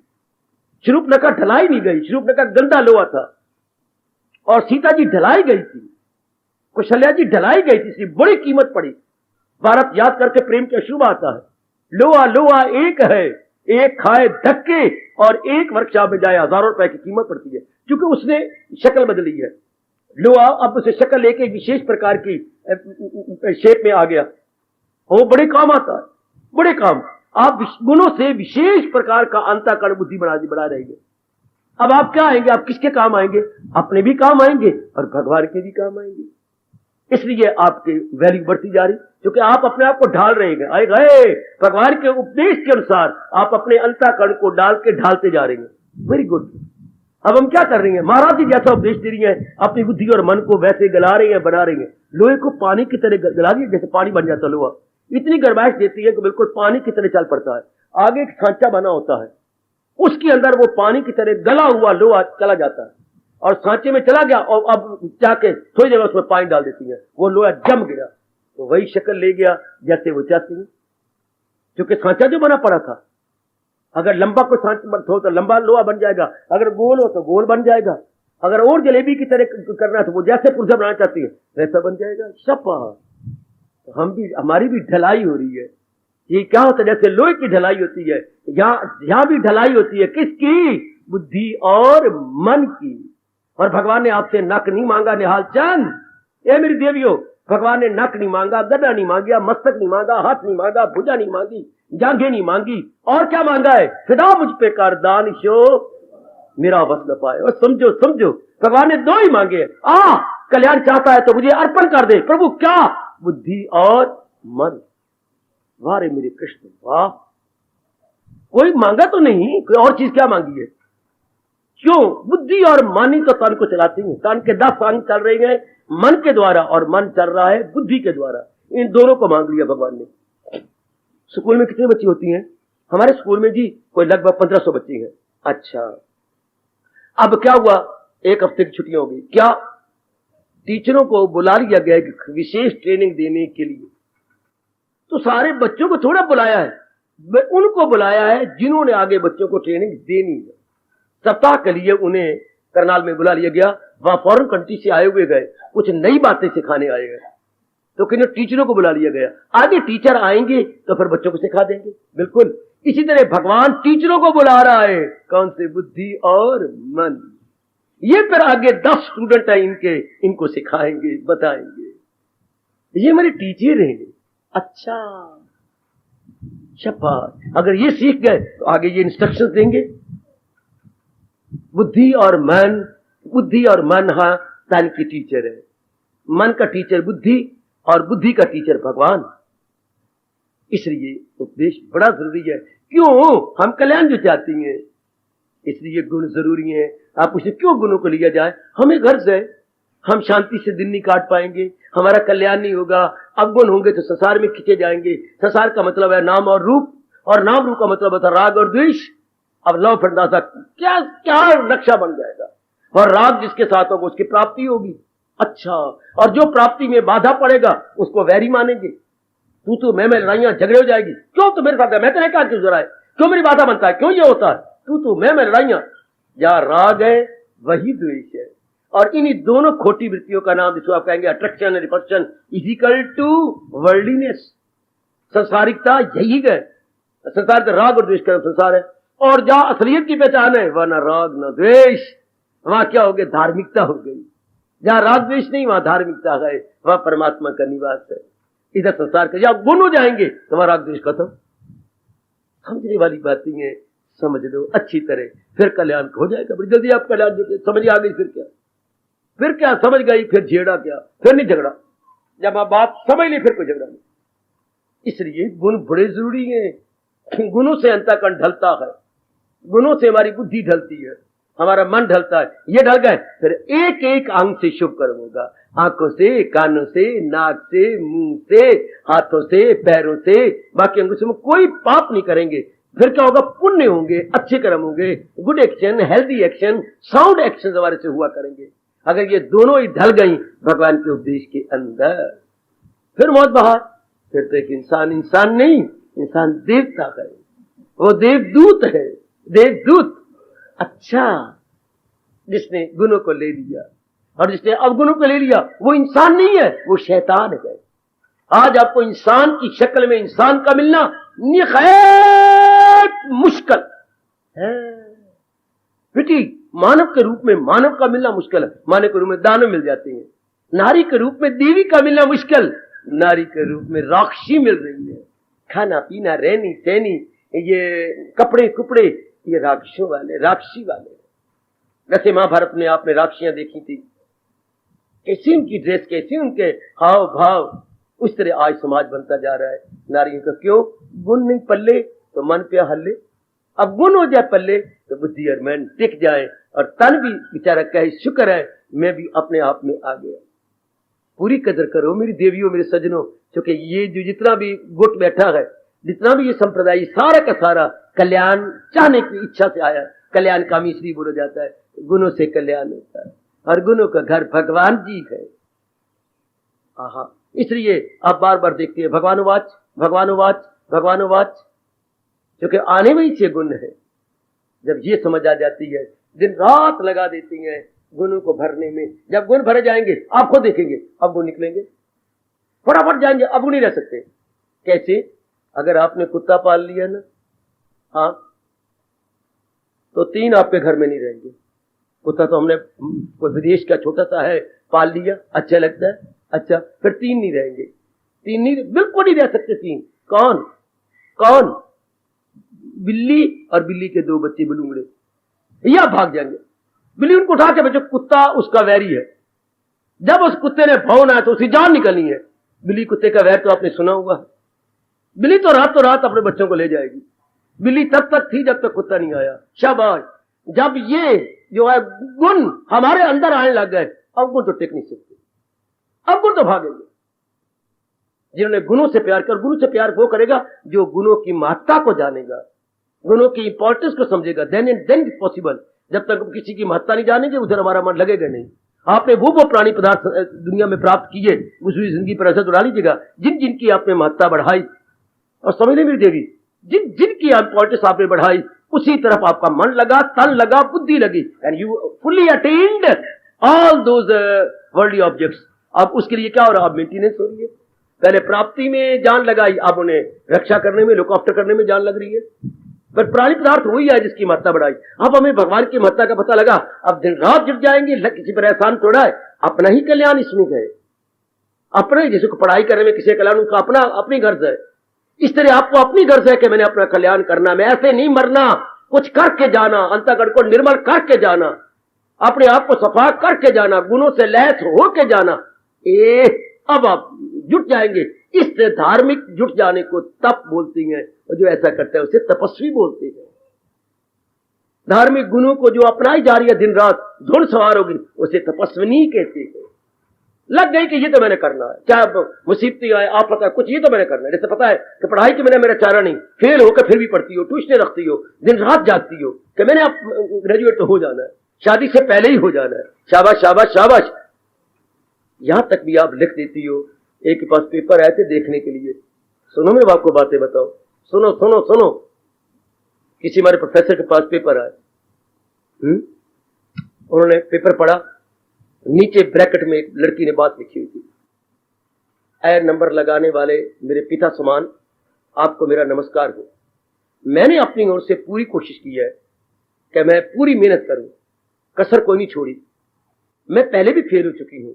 शूर्पणखा ढलाई नहीं गई, शूर्पणखा गंदा लोहा था, और सीता जी ढलाई गई थी, कौशल्या जी ढलाई गई थी, इसलिए बड़ी कीमत पड़ी। भारत याद करके प्रेम की अशुभ आता है, लोहा लोहा एक है, एक खाए धक्के और एक वर्कशॉप में जाए, हजारों रुपए की कीमत पड़ती है, क्योंकि उसने शक्ल बदली है। लोहा अब उसे शक्ल लेके विशेष प्रकार की शेप में आ गया, वो बड़े काम आता है, बड़े काम। आप गुणों से विशेष प्रकार का अंतःकरण बुद्धि बढ़ा रहेंगे। अब आप क्या आएंगे, आप किसके काम आएंगे? अपने भी काम आएंगे और भगवान के भी काम आएंगे। इसलिए आपकी वैल्यू बढ़ती जा रही, क्योंकि आप अपने आप को ढाल रहे हैं। आए गए भगवान के उपदेश के अनुसार आप अपने अंतःकरण को डाल के ढालते जा रहे हैं। Very good. अब हम क्या कर रही हैं? महाराज जी जैसा उपदेश दे रही हैं, अपनी बुद्धि और मन को वैसे गला रही हैं, बना रही हैं। लोहे को पानी की तरह गला दिए, जैसे पानी बन जाता लोहा, इतनी गर्माइश देती है कि बिल्कुल पानी की तरह चल पड़ता है। आगे एक सांचा बना होता है, उसके अंदर वो पानी की तरह गला हुआ लोहा चला जाता है, और सांचे में चला गया, और अब जाके थोड़ी देर उसमें पानी डाल देती है, वो लोहा जम गया, तो वही शक्ल ले गया जैसे वो चाहती है, क्योंकि सांचा जो बना पड़ा था। अगर लंबा कोई सांचा हो तो लंबा लोहा बन जाएगा, अगर गोल हो तो गोल बन जाएगा, अगर और जलेबी की तरह करना है तो वो जैसे पुर्जा बनाना चाहती है वैसा बन जाएगा। शपा, हम भी, हमारी भी ढलाई हो रही है। ये क्या होता है? जैसे लोहे की ढलाई होती है, यहां भी ढलाई होती है। किसकी? बुद्धि और मन की। और भगवान ने आपसे नक नहीं मांगा निहाल चंद, ये मेरी देवियों, भगवान ने नक नहीं मांगा, गदा नहीं मांगा, मस्तक नहीं मांगा, हाथ नहीं मांगा, भुजा नहीं मांगी, जांघें नहीं मांगी, और क्या मांगा है? फिदा मुझ पे कर दानिशो मेरा वस न पाए। और समझो समझो, भगवान ने दो ही मांगे, कल्याण चाहता है तो मुझे अर्पण कर दे। प्रभु क्या? बुद्धि और मन। वाह रे मेरे कृष्ण, वाह। कोई मांगा तो नहीं, कोई और चीज क्या मांगी है? क्यों? बुद्धि और मन ही तो तन को चलाती है। तन के 10 अंग चल रहे हैं मन के द्वारा, और मन चल रहा है बुद्धि के द्वारा। इन दोनों को मांग लिया भगवान ने। स्कूल में कितनी बच्ची होती हैं? हमारे स्कूल में जी कोई लगभग 1500 बच्ची हैं। अच्छा, अब क्या हुआ? एक हफ्ते की छुट्टियां हो गई। क्या? टीचरों को बुला लिया गया कि विशेष ट्रेनिंग देने के लिए। तो सारे बच्चों को थोड़ा बुलाया है, उनको बुलाया है जिन्होंने आगे बच्चों को ट्रेनिंग देनी है। सप्ताह के लिए उन्हें करनाल में बुला लिया गया। वहां फॉरेन कंट्री से आए हुए गए, कुछ नई बातें सिखाने आए गए, तो किन्हीं टीचरों को बुला लिया गया। आगे टीचर आएंगे तो फिर बच्चों को सिखा देंगे। बिल्कुल इसी तरह भगवान टीचरों को बुला रहा है। कौन से? बुद्धि और मन। ये फिर आगे 10 स्टूडेंट है इनके, इनको सिखाएंगे, बताएंगे। ये मेरे टीचर हैं। अच्छा, शाबाश। अगर ये सीख गए तो आगे ये इंस्ट्रक्शंस देंगे। बुद्धि और मन, बुद्धि और मन, हाँ, तन की टीचर है। मन का टीचर बुद्धि, और बुद्धि का टीचर भगवान। इसलिए उपदेश बड़ा जरूरी है। क्यों? हम कल्याण जो चाहती हैं, इसलिए गुण जरूरी है। आप पूछे क्यों गुणों को लिया जाए? हमें गर्ज है, हम शांति से दिन नहीं काट पाएंगे, हमारा कल्याण नहीं होगा। अवगुण होंगे तो संसार में खींचे जाएंगे। संसार का मतलब है नाम और रूप, और नाम रूप का मतलब होता है राग और द्वेष। अब लव फंडासा क्या क्या नक्शा बन जाएगा। और राग जिसके साथ होगा उसकी प्राप्ति होगी। अच्छा, और जो प्राप्ति में बाधा पड़ेगा उसको वैरी मानेंगे। तू तो मैं लड़ाइयां झगड़े हो जाएगी। क्यों तो मेरे साथ है, मैं तेरे कहा क्यों जरा है, क्यों मेरी बाधा बनता है, क्यों ये होता है, तू तो मैं लड़ाइयां। जहां राग है वही द्वेष है। और इन्हीं दोनों खोटी वृत्तियों का नाम जिसको आप कहेंगे attraction, repulsion equal to worldliness, संसारिकता। यही है संसार का, राग और द्वेष का संसार है। और जहां असलियत की पहचान है वह न राग न द्वेष, वहां क्या हो गया? धार्मिकता हो गई। जहां राग द्वेष नहीं वहां धार्मिकता है, वह परमात्मा का निवास है। इधर संसार का जहां गुण हो जाएंगे तो वहां राग द्वेष खत्म। समझने वाली बातें हैं, समझ लो अच्छी तरह, फिर कल्याण हो जाएगा बड़ी जल्दी। आप कल्याण समझ आ गई, फिर क्या समझ गई, फिर झेड़ा क्या, फिर नहीं झगड़ा। जब आप बात समझ ली फिर कोई झगड़ा नहीं। इसलिए गुण बड़े जरूरी हैं। गुणों से अंतःकरण ढलता है, गुणों से हमारी बुद्धि ढलती है, हमारा मन ढलता है। ये ढल गए फिर एक एक अंग से शुभ कर्म होगा। आंखों से, कानों से, नाक से, मुंह से, हाथों से, पैरों से, बाकी अंगों से कोई पाप नहीं करेंगे। फिर क्या होगा? पुण्य होंगे, अच्छे कर्म होंगे, good action, healthy action, sound action हमारे से हुआ करेंगे। अगर ये दोनों ही ढल गई भगवान के उपदेश के अंदर, फिर मौत बाहर। फिर तो एक इंसान नहीं, इंसान देवता है, वो देवदूत है, देवदूत। अच्छा, जिसने गुणों को ले लिया और जिसने अवगुणों को ले लिया वो इंसान नहीं है, वो शैतान है। आज आपको इंसान की शक्ल में इंसान का मिलना निहायत मुश्किल है। बेटी, मानव के रूप में मानव का मिलना मुश्किल है। मानव के रूप में दानव मिल जाते हैं, नारी के रूप में देवी का मिलना मुश्किल, नारी के रूप में राक्षसी मिल रही है। खाना पीना, रहनी सहनी, ये कपड़े कुपड़े, ये राक्षसों वाले, राक्षसी वाले। वैसे महाभारत में आपने राक्षसियां देखी थी, कैसी उनकी ड्रेस, कैसी उनके हाव भाव। उस तरह आज समाज बनता जा रहा है नारियों का। क्यों? गुण नहीं पल्ले तो मन पे हल्ले। अब गुण हो जाए पल्ले तो बुद्धि और मन टिक जाए, और तन भी बेचारा कहे शुक्र है मैं भी अपने आप में आ गया। पूरी कदर करो मेरी देवियों, मेरे सजनों, क्योंकि ये जो जितना भी गुट बैठा है, जितना भी ये संप्रदाय, सारा का सारा कल्याण चाहने की इच्छा से आया। कल्याण कामी इसलिए बोला जाता है, गुणों से कल्याण होता है, और गुणों का घर भगवान जी है। आहा, इसलिए आप बार बार देखते हैं भगवानुवाच, भगवानुवाच, भगवानुवाच, क्योंकि आने में ही से गुण है। जब ये समझ आ जाती है, दिन रात लगा देती है गुणों को भरने में। जब गुण भरे जाएंगे आप खुद देखेंगे अब गुण निकलेंगे, फटाफट जाएंगे, अब गुण नहीं रह सकते। कैसे? अगर आपने कुत्ता पाल लिया ना, हाँ, तो 3 आपके घर में नहीं रहेंगे। कुत्ता तो हमने कोई विदेश का छोटा सा है पाल लिया, अच्छा लगता है, अच्छा, फिर 3 नहीं रहेंगे। 3 नहीं, बिल्कुल नहीं रह सकते 3। कौन कौन? बिल्ली और बिल्ली के 2 बच्चे बलूंगड़े, या भाग जाएंगे। बिल्ली उनको उठा के बच्चों, कुत्ता उसका वैरी है। जब उस कुत्ते ने भौंकना है तो उसकी जान निकलनी है। बिल्ली कुत्ते का वैर तो आपने सुना हुआ है। बिल्ली तो रात अपने बच्चों को ले जाएगी। बिल्ली तब तक थी जब तक कुत्ता नहीं आया। शाबाश। जब ये जो है गुण हमारे अंदर आने लग गए, अब गुण तो टिक नहीं सकते, अब गुण तो भागेंगे। जिन्होंने गुणों से प्यार कर, गुरु से प्यार वो करेगा जो गुणों की महत्ता को जानेगा, गुणों की इंपॉर्टेंस को समझेगा। Then it's possible. जब तक किसी की महत्ता नहीं जानेंगे उधर हमारा मन लगेगा नहीं। आपने वो प्राणी पदार्थ दुनिया में प्राप्त किए, उसकी जिंदगी पर असर उड़ा लीजिएगा जिन जिनकी आपने महत्ता बढ़ाई, और समझ नहीं मिलेगी जिन जिनकी इंपॉर्टेंस आपने बढ़ाई, उसी तरफ आपका मन लगा, तन लगा, बुद्धि लगी, and you fully attend all those worldly objects. अब उसके लिए क्या हो रहा है? अब मेंटेनेंस हो रही है। पहले प्राप्ति में जान लगाई, अब उन्हें रक्षा करने में, लुक आफ्टर करने में जान लग रही है। पर प्राणी पदार्थ वही है जिसकी महत्ता बढ़ाई। अब हमें भगवान की महत्ता का पता लगा, अब दिन रात जुट जाएंगे, किसी पर एहसान थोड़ा है, अपना ही कल्याण इसमें है। अपने जैसे को पढ़ाई करने में किसी कल्याण, उनका अपना अपनी गर्ज है। इस तरह आपको अपनी गर्ज है कि मैंने अपना कल्याण करना, मैं ऐसे नहीं मरना, कुछ करके जाना, अंतःकरण को निर्मल करके जाना, अपने आप को सफा करके जाना, गुणों से लैस होके जाना। अब आप जुट जाएंगे, इस धार्मिक जुट जाने को तप बोलती हैं, और जो ऐसा करता है उसे तपस्वी बोलते हैं। धार्मिक गुणों को जो अपनाई जा रही है दिन रात, धुन सवार होगी, उसे तपस्विनी कहते हैं। लग गई कि ये तो मैंने करना है, चाहे मुसीबती आए, आप पता है कुछ, ये तो मैंने करना है। जैसे पता है कि पढ़ाई के बिना मेरा चारा नहीं, फेल होकर फिर भी पढ़ती हो, ट्यूशनें रखती हो, दिन रात जागती हो कि मैंने अब ग्रेजुएट तो हो जाना है, शादी से पहले ही हो जाना है, शाबाश शाबाश शाबाश। यहां तक भी आप लिख देती हो। एक के पास पेपर आए थे देखने के लिए, सुनो मैं आपको बातें बताओ, सुनो सुनो सुनो। किसी हमारे प्रोफेसर के पास पेपर आए, उन्होंने पेपर पढ़ा, नीचे ब्रैकेट में एक लड़की ने बात लिखी हुई थी, ऐ नंबर लगाने वाले मेरे पिता समान, आपको मेरा नमस्कार हो। मैंने अपनी ओर से पूरी कोशिश की है कि मैं पूरी मेहनत करूं, कसर कोई नहीं छोड़ी। मैं पहले भी फेल हो चुकी हूं,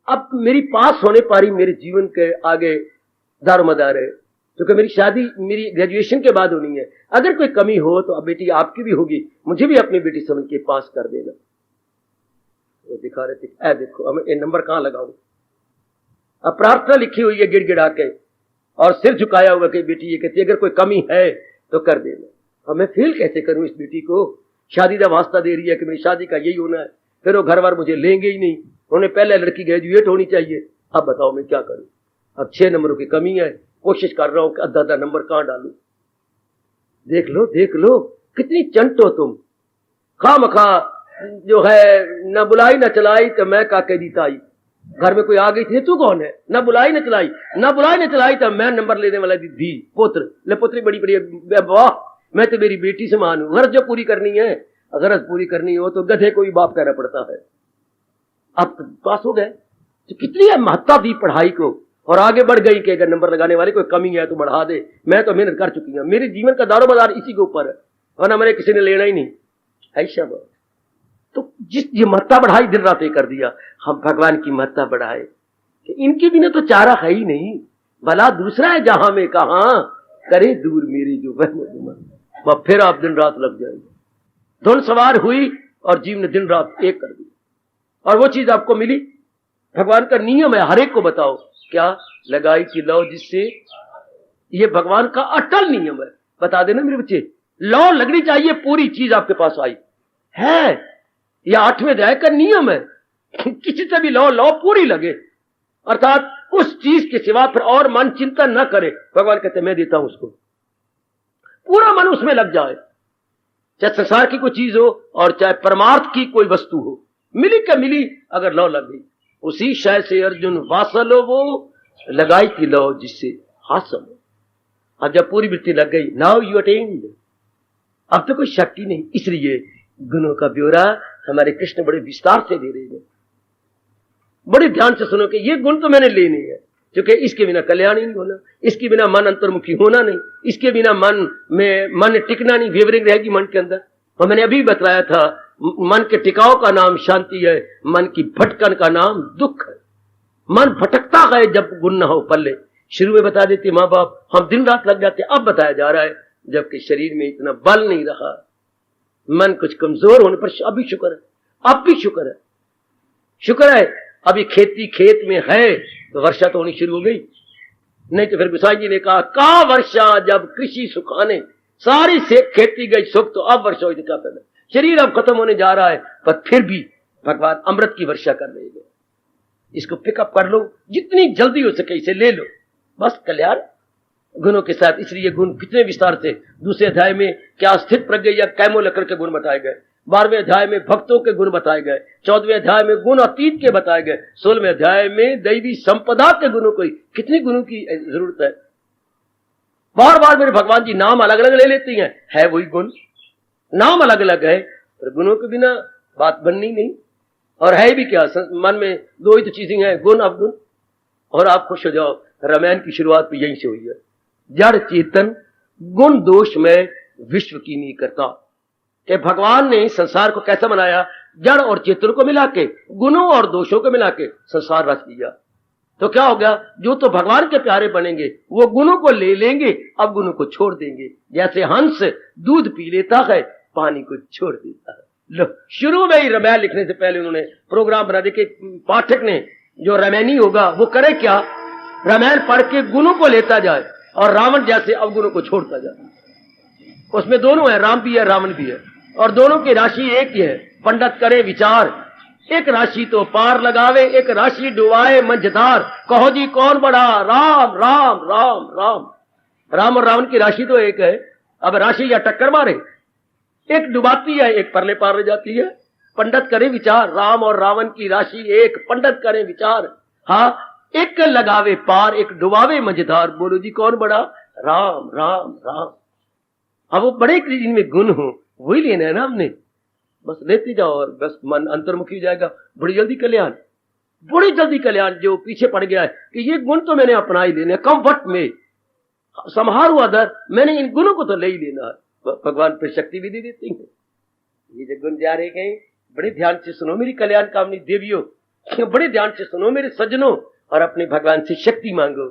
अब मेरी पास होने पारी मेरे जीवन के आगे दारोमदार है, क्योंकि मेरी शादी मेरी ग्रेजुएशन के बाद होनी है। अगर कोई कमी हो तो अब बेटी आपकी भी होगी, मुझे भी अपनी बेटी समझ के पास कर देना। वो दिखा रहे थे, ऐ देखो अब ये नंबर कहां लगाऊं। अब प्रार्थना लिखी हुई है गिड़गिड़ा के, और सिर झुकाया हुआ कि बेटी ये कहती है अगर कोई कमी है तो कर देना। अब मैं फेल कैसे करूं इस बेटी को? शादी का वास्ता दे रही है कि मेरी शादी का यही होना है, फिर वो घर बार मुझे लेंगे ही नहीं, उन्हें पहले लड़की ग्रेजुएट होनी चाहिए। अब बताओ मैं क्या करूं? अब 6 नंबरों की कमी है, कोशिश कर रहा हूं कि आधा नंबर कहां डालूं। देख लो कितनी चंट हो तुम। खामखा जो है न बुलाई न चलाई तो मैं काके दी ताई। घर में कोई आ गई थी, तू कौन है? न बुलाई न चलाई तो मैं नंबर लेने वाला दी पुत्र ले पुत्री बड़ी बड़ी, वाह मैं तो मेरी बेटी समान हूं। गरज जो पूरी करनी है, गरज पूरी करनी हो तो गधे को भी बाप कहना पड़ता है। अब पास हो गए तो कितनी है महत्ता दी पढ़ाई को, और आगे बढ़ गई कि अगर नंबर लगाने वाले कोई कमी है तो बढ़ा दे। मैं तो मेहनत कर चुकी हूं, मेरे जीवन का दारोमदार इसी के ऊपर है, वरना मैंने किसी ने लेना ही नहीं। ऐसा बात तो जिस ये महत्ता बढ़ाई दिन रात कर दिया, हम भगवान की महत्ता बढ़ाए कि इनके बिना तो चारा है ही नहीं, भला दूसरा है जहां में कहा करे दूर मेरी जो वह फिर आप दिन रात लग जाएंगे। धुन सवार हुई और जीव ने दिन रात एक कर दी, और वो चीज आपको मिली। भगवान का नियम है, हर एक को बताओ क्या लगाई कि लौ जिससे, ये भगवान का अटल नियम है। बता देना मेरे बच्चे, लौ लगनी चाहिए, पूरी चीज आपके पास आई है, या 8वें अध्याय का नियम है। किसी से भी लौ पूरी लगे, अर्थात उस चीज के सिवा फिर और मन चिंतन न करे। भगवान कहते मैं देता हूं उसको, पूरा मन उसमें लग जाए, चाहे संसार की कोई चीज हो और चाहे परमार्थ की कोई वस्तु हो, मिली क्या मिली अगर लौ लग गई। उसी शय से अर्जुन वासलो वो लगाई थी लौ जिससे हासिल हो। अब जब पूरी वृत्ति लग गई, नाउ यू अटेन्ड, अब तो कोई शक्ति नहीं। इसलिए गुणों का ब्यौरा हमारे कृष्ण बड़े विस्तार से दे रहे हैं। बड़े ध्यान से सुनो कि ये गुण तो मैंने लेने हैं, क्योंकि इसके बिना कल्याण ही नहीं होना, इसके बिना मन अंतर्मुखी होना नहीं, इसके बिना मन टिकना नहीं, वेवरिंग रहेगी मन के अंदर। और मैंने अभी बताया था, मन के टिकाव का नाम शांति है, मन की भटकन का नाम दुख है। मन भटकता है जब गुण न हो पल्ले। शुरू में बता देते माँ बाप, हम दिन रात लग जाते, अब बताया जा रहा है जबकि शरीर में इतना बल नहीं रहा, मन कुछ कमजोर होने पर अभी शुक्र है, अब भी शुक्र है, शुक्र है अभी खेती खेत में है तो वर्षा तो होनी शुरू हो गई। नहीं तो फिर गोसाई जी ने कहा का वर्षा जब कृषि सुखाने, सारी से खेती गई सुख, तो अब वर्षा हुई क्या पहले। शरीर अब खत्म होने जा रहा है, पर फिर भी भगवान अमृत की वर्षा कर रहे हैं। इसको पिकअप कर लो, जितनी जल्दी हो सके इसे ले लो, बस कल्याण गुणों के साथ। इसलिए गुण कितने विस्तार से दूसरे अध्याय में क्या स्थित प्रज्ञ या कैमो लकड़ के गुण बताए गए, 12वें अध्याय में भक्तों के गुण बताए गए, 14वें अध्याय में गुण अतीत के बताए गए, 16वें अध्याय में दैवी संपदा के गुणों को। कितने गुणों की जरूरत है। बार बार मेरे भगवान जी नाम अलग अलग ले लेती हैं, है वही गुण, नाम अलग अलग है, पर गुणों के बिना बात बननी नहीं। और है भी क्या, मन में दो ही तो चीजें हैं, गुण अवगुण। और आप खुश हो जाओ, रामायण की शुरुआत भी यहीं से हुई है। जड़ चेतन गुण दोष में विश्व की नहीं करता, कि भगवान ने संसार को कैसा बनाया, जड़ और चेतन को मिला के, गुणों और दोषों को मिला के संसार रच दिया। तो क्या हो गया, जो तो भगवान के प्यारे बनेंगे वो गुणों को ले लेंगे, अब गुणों को छोड़ देंगे। जैसे हंस दूध पी लेता है, पानी को छोड़ देता है। लो, शुरू में ही रामायण लिखने से पहले उन्होंने प्रोग्राम बना दिया कि पाठक ने जो रामायणी होगा वो करे क्या, रामायण पढ़ के गुणों को लेता जाए और रावण जैसे अवगुणों को छोड़ता जाए। उसमें दोनों है, राम भी है रावण भी है, और दोनों की राशि एक ही है। पंडित करे विचार, एक राशि तो पार लगावे, एक राशि डुबाए मंझधार। कहो जी कौन बड़ा, राम राम राम राम। राम और रावण की राशि तो एक है। अब राशि या टक्कर मारे, एक डुबाती है एक परले पार ले जाती है। पंडित करे विचार, राम और रावण की राशि एक, पंडित करे विचार। हाँ, एक लगावे पार एक डुबावे मंझधार। बोलो जी कौन बड़ा, राम राम राम। अब वो बड़े इनमें गुण हो वही लेना है ना हमने, बस लेते जाओ और बस मन अंतर्मुखी हो जाएगा। बड़ी जल्दी कल्याण, बड़ी जल्दी कल्याण। जो पीछे पड़ गया है कि ये गुण तो मैंने अपना ही लेने, कम्फर्ट में संहार हुआ दर, मैंने इन गुणों को तो ले ही लेना है। भगवान फिर शक्ति भी दे देती है। ये जो गुण जा रहे गए, बड़े ध्यान से सुनो मेरी कल्याण कामनी देवियों, बड़े ध्यान से सुनो मेरे सज्जनों, और अपने भगवान से शक्ति मांगो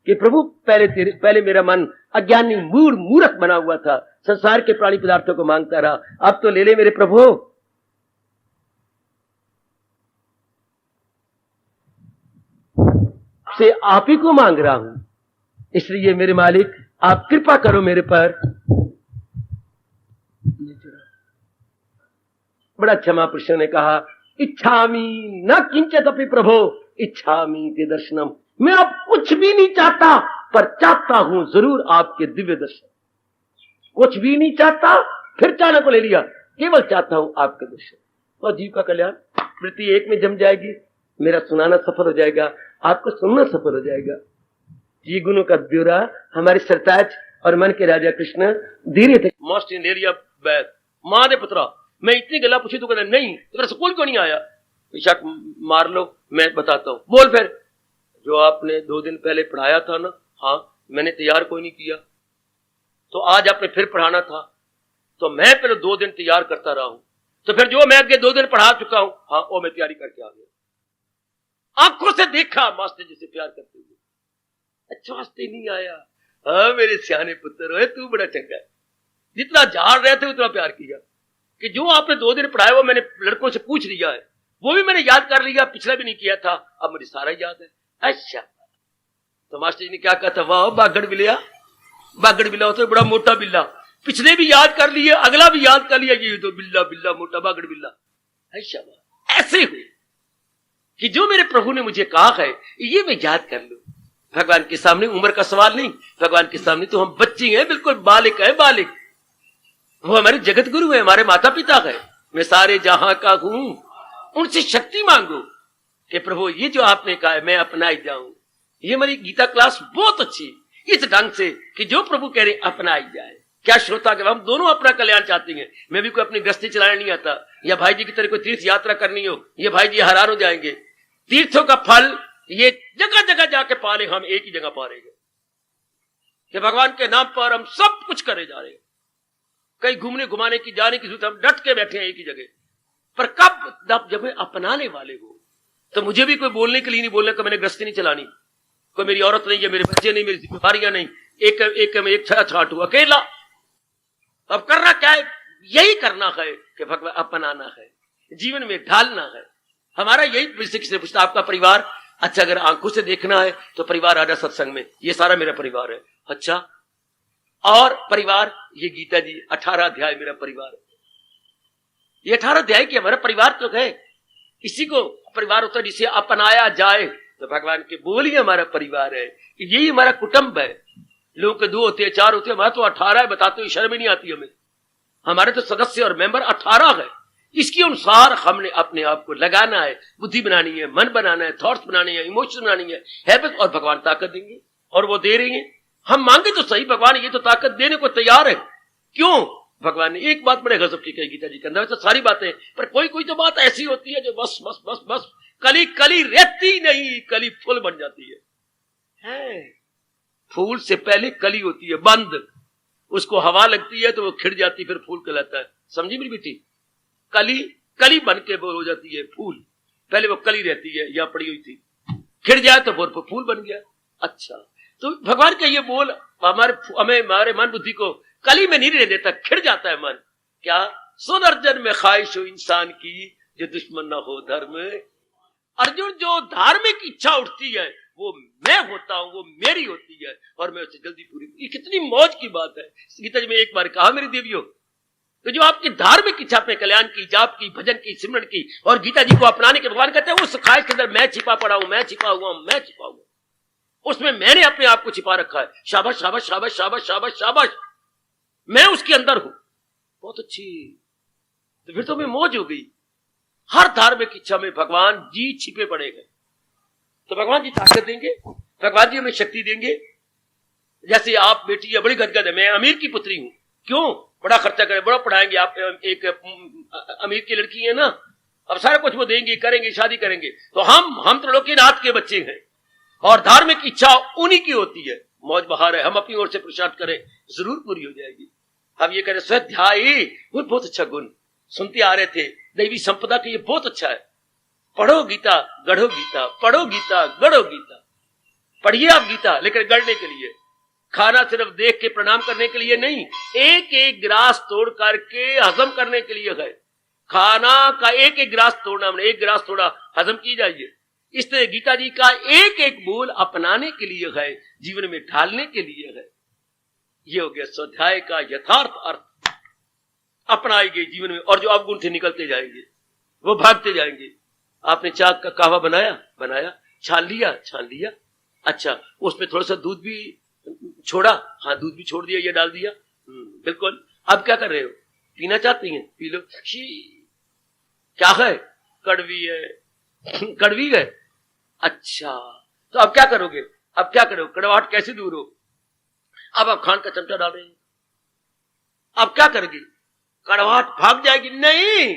कि प्रभु पहले मेरा मन अज्ञानी मूर्ख बना हुआ था, संसार के प्राणी पदार्थों को मांगता रहा, अब तो ले ले मेरे प्रभु। से आप ही को मांग रहा हूं, इसलिए मेरे मालिक आप कृपा करो मेरे पर। बड़ा अच्छा महापुरुषों ने कहा, इच्छामी न किंचित अपि प्रभो इच्छामी ते दर्शनम। मैं अब कुछ भी नहीं चाहता, पर चाहता हूं जरूर आपके दिव्य दर्शन। कुछ भी नहीं चाहता, फिर चाहने को ले लिया, केवल चाहता हूं आपके दर्शन। और जीव का कल्याण वृत्ति एक में जम जाएगी, मेरा सुनाना सफल हो जाएगा, आपको सुनना सफल हो जाएगा। ये गुणों का ब्यौरा हमारे सरताज और मन के राजा कृष्ण धीरे थे। मोस्ट इन एरिया बैद मां दे पुत्रा, मैं इतनी गला पूछी तो कहना नहीं, तो स्कूल क्यों नहीं आया? बेशक मार लो, मैं बताता हूं। बोल फिर, जो आपने 2 दिन पहले पढ़ाया था ना, हाँ मैंने तैयार कोई नहीं किया, तो आज आपने फिर पढ़ाना था, तो मैं पहले 2 दिन तैयार करता रहा हूं, तो फिर जो मैं आगे 2 दिन पढ़ा चुका हूं, हाँ वो मैं तैयारी करके आ गया। आंखों से देखा मास्टर जी से प्यार करते हुए, अच्छा वास्ते नहीं आया। हाँ मेरे सियाने पुत्र है, तू बड़ा चंगा है, जितना झाड़ रहे थे उतना प्यार किया, कि जो आपने 2 दिन पढ़ाया वो मैंने लड़कों से पूछ लिया है, वो भी मैंने याद कर लिया, पिछला भी नहीं किया था, अब मुझे सारा याद है। अच्छा, तो मास्टर जी ने क्या कहा था, वाह बागड़ बिल्ला, बागड़ बिल्ला होता है बड़ा मोटा बिल्ला, पिछले भी याद कर लिए, अगला भी याद कर लिया, ये तो बिल्ला बिल्ला मोटा बागड़ बिल्ला। अच्छा, ऐसे हो कि जो मेरे प्रभु ने मुझे कहा है ये मैं याद कर लूं। भगवान के सामने उम्र का सवाल नहीं, भगवान के सामने तो हम बच्चे हैं, बिल्कुल बालिक है, बालिक। वो हमारे जगत गुरु है, हमारे माता पिता है, मैं सारे जहां का हूं। उनसे शक्ति मांगो कि प्रभु ये जो आपने कहा है मैं अपनाई जाऊं। ये हमारी गीता क्लास बहुत अच्छी, इस ढंग से कि जो प्रभु कह रहे अपनाई जाए। क्या श्रोता के हम दोनों अपना कल्याण चाहते हैं। मैं भी कोई अपनी गृहस्थी चलाने नहीं आता, या भाई जी की तरह कोई तीर्थ यात्रा करनी हो, ये भाई जी हैरान हो जाएंगे। तीर्थों का फल ये जगह जगह जाके पा रहे, हम एक ही जगह पा रहे हैं कि भगवान के नाम पर हम सब कुछ करे जा रहे हैं। कहीं घूमने घुमाने की जाने की जरूरत, हम डट के बैठे हैं एक ही जगह पर। कब जब अपनाने वाले हो, तो मुझे भी कोई बोलने के लिए नहीं बोलने का, मैंने गृहस्थी नहीं चलानी, कोई मेरी औरत नहीं है, मेरे बच्चे नहीं, मेरी जिम्मेदारियां नहीं, एक छाट हुआ अकेला। अब करना क्या है? यही करना है कि भगवान अपनाना है, जीवन में ढालना है। हमारा यही बेसिक से पूछता, आपका परिवार अच्छा, अगर आंखों से देखना है तो परिवार आजा सत्संग में, ये सारा मेरा परिवार है। अच्छा, और परिवार ये गीता जी 18 अध्याय मेरा परिवार है। ये 18 अध्याय की हमारा परिवार तो है, इसी को परिवार होता है जिसे अपनाया जाए। तो भगवान के बोल ही हमारा परिवार है, यही हमारा कुटुंब है। लोगों के 2 होते हैं, 4 होते हैं, हमारा तो 18 है। बताते हुए शर्म ही नहीं आती हमें। हमारे तो सदस्य और मेंबर 18 है। इसके अनुसार हमने अपने आप को लगाना है, बुद्धि बनानी है, मन बनाना है, थॉट्स बनाने हैं, इमोशन बनानी है, हैबिट, और भगवान ताकत देंगे, और वो दे रही है। हम मांगे तो सही, भगवान ये तो ताकत देने को तैयार है। क्यों? भगवान ने एक बात बड़े गजब की कही गीता जी के अंदर, तो सारी बातें, पर कोई कोई तो बात ऐसी होती है जो बस बस बस बस कली कली रहती नहीं, कली फूल बन जाती है। फूल से पहले कली होती है बंद, उसको हवा लगती है तो वो खिड़ जाती, फिर फूल कहलाता है। समझी मेरी बेटी? कली कली बन के वो हो जाती है फूल, पहले वो कली रहती है या पड़ी हुई थी, खिड़ जाए तो फिर फूल बन गया। अच्छा, तो भगवान का ये बोल हमारे मन बुद्धि को कली में नहीं रहने देता, खिड़ जाता है मन। क्या? सुन अर्जुन में ख्वाहिश हो इंसान की, जो दुश्मन न हो धर्म। अर्जुन, जो धार्मिक इच्छा उठती है वो मैं होता हूं, वो मेरी होती है और मैं उसे जल्दी पूरी। ये कितनी मौज की बात है। गीता जी में एक बार कहा मेरी देवियों, तो जो आपकी धार्मिक इच्छा पे कल्याण की, जाप की, भजन की, सिमरन की और गीता जी को अपनाने के भगवान कहते हैं उस ख्वाहिश के अंदर मैं छिपा पड़ा हूं, मैं छिपा हुआ हूं, मैं छिपा हुआ, उसमें मैंने अपने आप को छिपा रखा है। शाबाश शाबाश शाबाश शाबाश शाबाश शाबाश, मैं उसके अंदर हूं। बहुत अच्छी, तो फिर तो मैं मौज हो गई। हर धार्मिक इच्छा में भगवान जी छिपे पड़े गए, तो भगवान जी ताकत देंगे, भगवान जी हमें शक्ति देंगे। जैसे आप बेटी है बड़ी गदगद है, मैं अमीर की पुत्री हूं, क्यों बड़ा खर्चा करें, बड़ा पढ़ाएंगे, आप एक अमीर की लड़की है ना, अब सारा कुछ वो देंगे, करेंगे, शादी करेंगे, तो हम त्रिलोकीनाथ के बच्चे हैं और धार्मिक इच्छा उन्हीं की होती है। मौज बहार है, हम अपनी ओर से पुरुषार्थ करें, जरूर पूरी हो जाएगी। हम ये करें स्वाध्याय, वो बहुत अच्छा गुण सुनते आ रहे थे, दैवी संपदा के, ये बहुत अच्छा है। पढ़ो गीता, गढ़ो गीता, पढ़ो गीता, गढ़ो गीता। पढ़िए आप गीता, लेकिन गढ़ने के लिए, खाना सिर्फ देख के प्रणाम करने के लिए नहीं, एक एक गिलास तोड़ करके हजम करने के लिए है। खाना का एक एक गिलास तोड़ना, हमने एक गिलास तोड़ा, हजम की जाइए। इस तरह गीता जी का एक एक बोल अपनाने के लिए है, जीवन में ढालने के लिए है। ये हो गया स्वाध्याय का यथार्थ अर्थ, अपनाएंगे जीवन में, और जो अवगुण थे निकलते जाएंगे, वो भागते जाएंगे। आपने चाय का कहवा बनाया, छान लिया, अच्छा उसमें थोड़ा सा दूध भी छोड़ा, हाँ दूध भी छोड़ दिया, ये डाल दिया, बिल्कुल। अब क्या कर रहे हो, पीना चाहती हैं, पी लो। क्या है, कड़वी है, अच्छा तो अब क्या करोगे, अब क्या करो, कड़वाहट कैसे दूर हो। अब आप खांड का चमचा डाल रहे हैं, अब क्या करोगे, कड़वाहट भाग जाएगी, नहीं,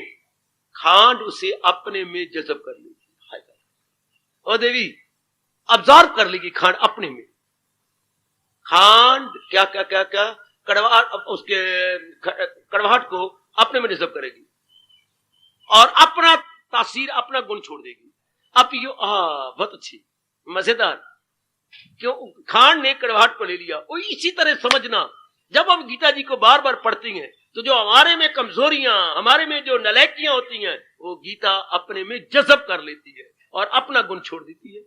खांड उसे अपने में जज़ब कर लेगी। ओ देवी ऑब्जर्व कर लेगी खांड अपने में, खांड क्या क्या क्या क्या कड़वाहट, उसके कड़वाहट को अपने में जज़ब करेगी और अपना तासीर, अपना गुण छोड़ देगी। अब यो बहुत अच्छी, मजेदार, क्यों खांड ने कड़वाहट को ले लिया। वो इसी तरह समझना, जब हम गीता जी को बार बार पढ़ती हैं तो जो हमारे में कमजोरियां, हमारे में जो नलायकियां होती हैं, वो गीता अपने में जज़ब कर लेती है और अपना गुण छोड़ देती है।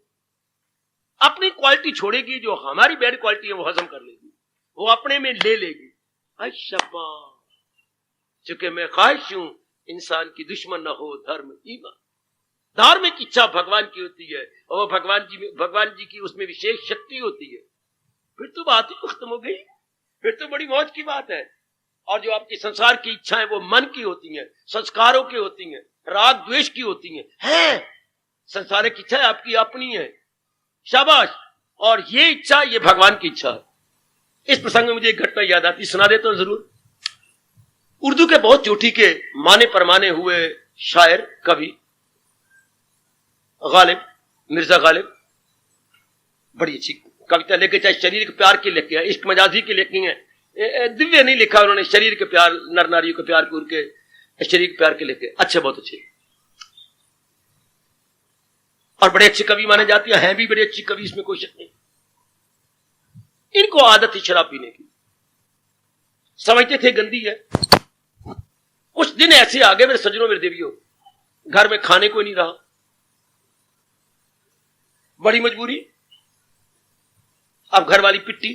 अपनी क्वालिटी छोड़ेगी, जो हमारी बैड क्वालिटी है वो हजम कर लेगी, वो अपने में ले लेगी। अशब्बा, चूंकि मैं ख्वाहिश हूं इंसान की दुश्मन न हो धर्म ईमान। धार्मिक इच्छा भगवान की होती है और भगवान जी की उसमें विशेष शक्ति होती है। फिर तो बात ही खत्म हो गई, फिर तो बड़ी मौज की बात है। और जो आपकी संसार की इच्छाएं वो मन की होती हैं, संस्कारों की होती हैं, राग द्वेष की होती हैं। संसारिक इच्छा आपकी अपनी है, शाबाश। और ये इच्छा, ये भगवान की इच्छा है। इस प्रसंग में मुझे एक घटना याद आती, सुना देता हूं जरूर। उर्दू के बहुत चोटी के माने परमाने हुए शायर, कवि गालिब, मिर्जा गालिब, बड़ी अच्छी कविता लेके, चाहे शरीर के प्यार के लेके, इश्क मजाजी के लेके हैं, दिव्य नहीं लिखा उन्होंने, शरीर के प्यार, नर नारियों के प्यार को, के शरीर के प्यार के लेके, अच्छे, बहुत अच्छे और बड़े अच्छे कवि माने जाते हैं भी बड़े अच्छे कवि, इसमें कोई शक नहीं। इनको आदत थी शराब पीने की, समझते थे गंदी है। कुछ दिन ऐसे आ गए मेरे सज्जनों, मेरे देवियों, घर में खाने को नहीं रहा, बड़ी मजबूरी। अब घर वाली पिट्टी,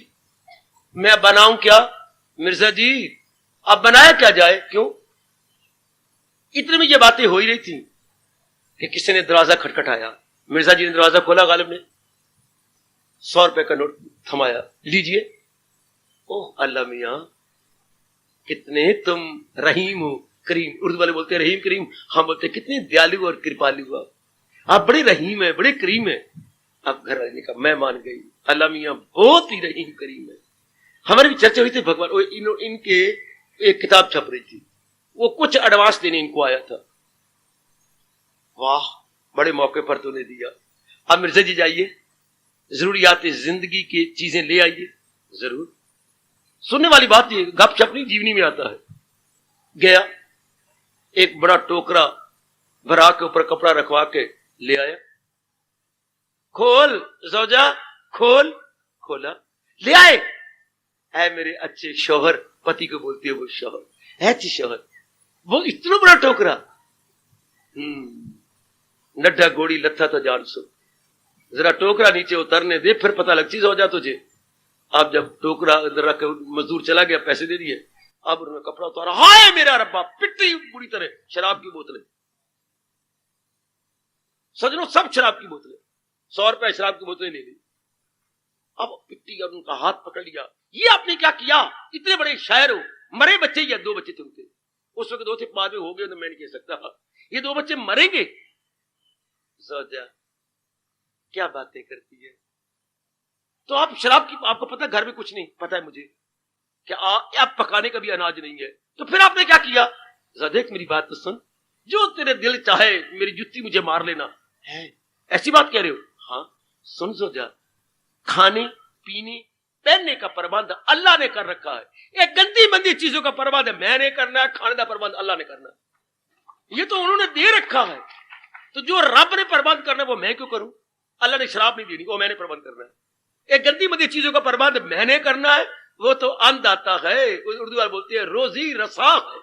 मैं बनाऊं क्या मिर्जा जी, अब बनाया क्या जाए, क्यों। इतने में ये बातें हो ही रही थी कि किसी ने दरवाजा खटखटाया। मिर्जा जी ने दरवाजा खोला, गालिब ने 100 रुपए का नोट थमाया, लीजिए। ओह अल्लाह मियां, कितने तुम रहीम हो, करीम। उर्दू वाले बोलते हैं रहीम करीम, हम बोलते हैं कितने दयालु और कृपालु आप बड़े रहीम है, बड़े करीम है। अब घर वाले ने कहा मैं मान गई, अल्लाह मियां बहुत ही रहीम करीम है। हमारी भी चर्चा हुई थी भगवान, इनके एक किताब छप रही थी, वो कुछ एडवांस देने इनको आया था। वाह, बड़े मौके पर तूने दिया। अब मिर्जा जी जाइए, जरूरियात जिंदगी की चीजें ले आइए, जरूर। सुनने वाली बात ये, गपशप नहीं, जीवनी में आता है। गया, एक बड़ा टोकरा भरा के ऊपर कपड़ा रखवा के ले आया। खोल जौजा, खोल। खोला, ले आए। है मेरे अच्छे शौहर, पति को बोलती है वो शौहर, है अच्छी शौहर, वो इतना बड़ा टोकरा। नड्ढा गोड़ी लथा तो जान सो, जरा टोकरा नीचे उतरने दे, फिर पता लग चीज हो जा तुझे। अब जब टोकरा इधर रख मजदूर चला गया, पैसे दे दिए, अब उन्होंने कपड़ा उतारा, हाय मेरा रब्बा, पिट्टी बुरी तरह, शराब की बोतलें, सजनों सब शराब की बोतलें, 100 रुपए शराब की बोतलें ले ली। अब पिट्टी का उनका हाथ पकड़ लिया, ये आपने क्या किया, इतने बड़े शायर हो, मरे बच्चे या 2 बच्चे थे उनके, उस वक्त 2 थे, बाद में हो गए तो मैं नहीं कह सकता, ये 2 बच्चे मरेंगे। सोचा क्या बातें करती है। तो आप शराब की, आपको पता घर में कुछ नहीं, पता है मुझे क्या आप पकाने का भी अनाज नहीं है, तो फिर आपने क्या किया, देख मेरी बात तो सुन, जो तेरे दिल चाहे मेरी जुत्ती मुझे मार लेना है, ऐसी बात कह रहे हो, हाँ सुन जा, खाने पीने पहनने का प्रबंध अल्लाह ने कर रखा है, एक गंदी मंदी चीजों का प्रबंध मैंने करना है, खाने का प्रबंध अल्लाह ने करना है, ये तो उन्होंने दे रखा है, तो जो रब ने प्रबंध करना है वो मैं क्यों करूं। अल्लाह ने शराब नहीं देनी, वो मैंने प्रबंध करना है, एक गंदी मंदी चीजों का प्रबंध मैंने करना है, वो तो अन्नदाता है, उर्दू वाले बोलते हैं रोजी रसा है,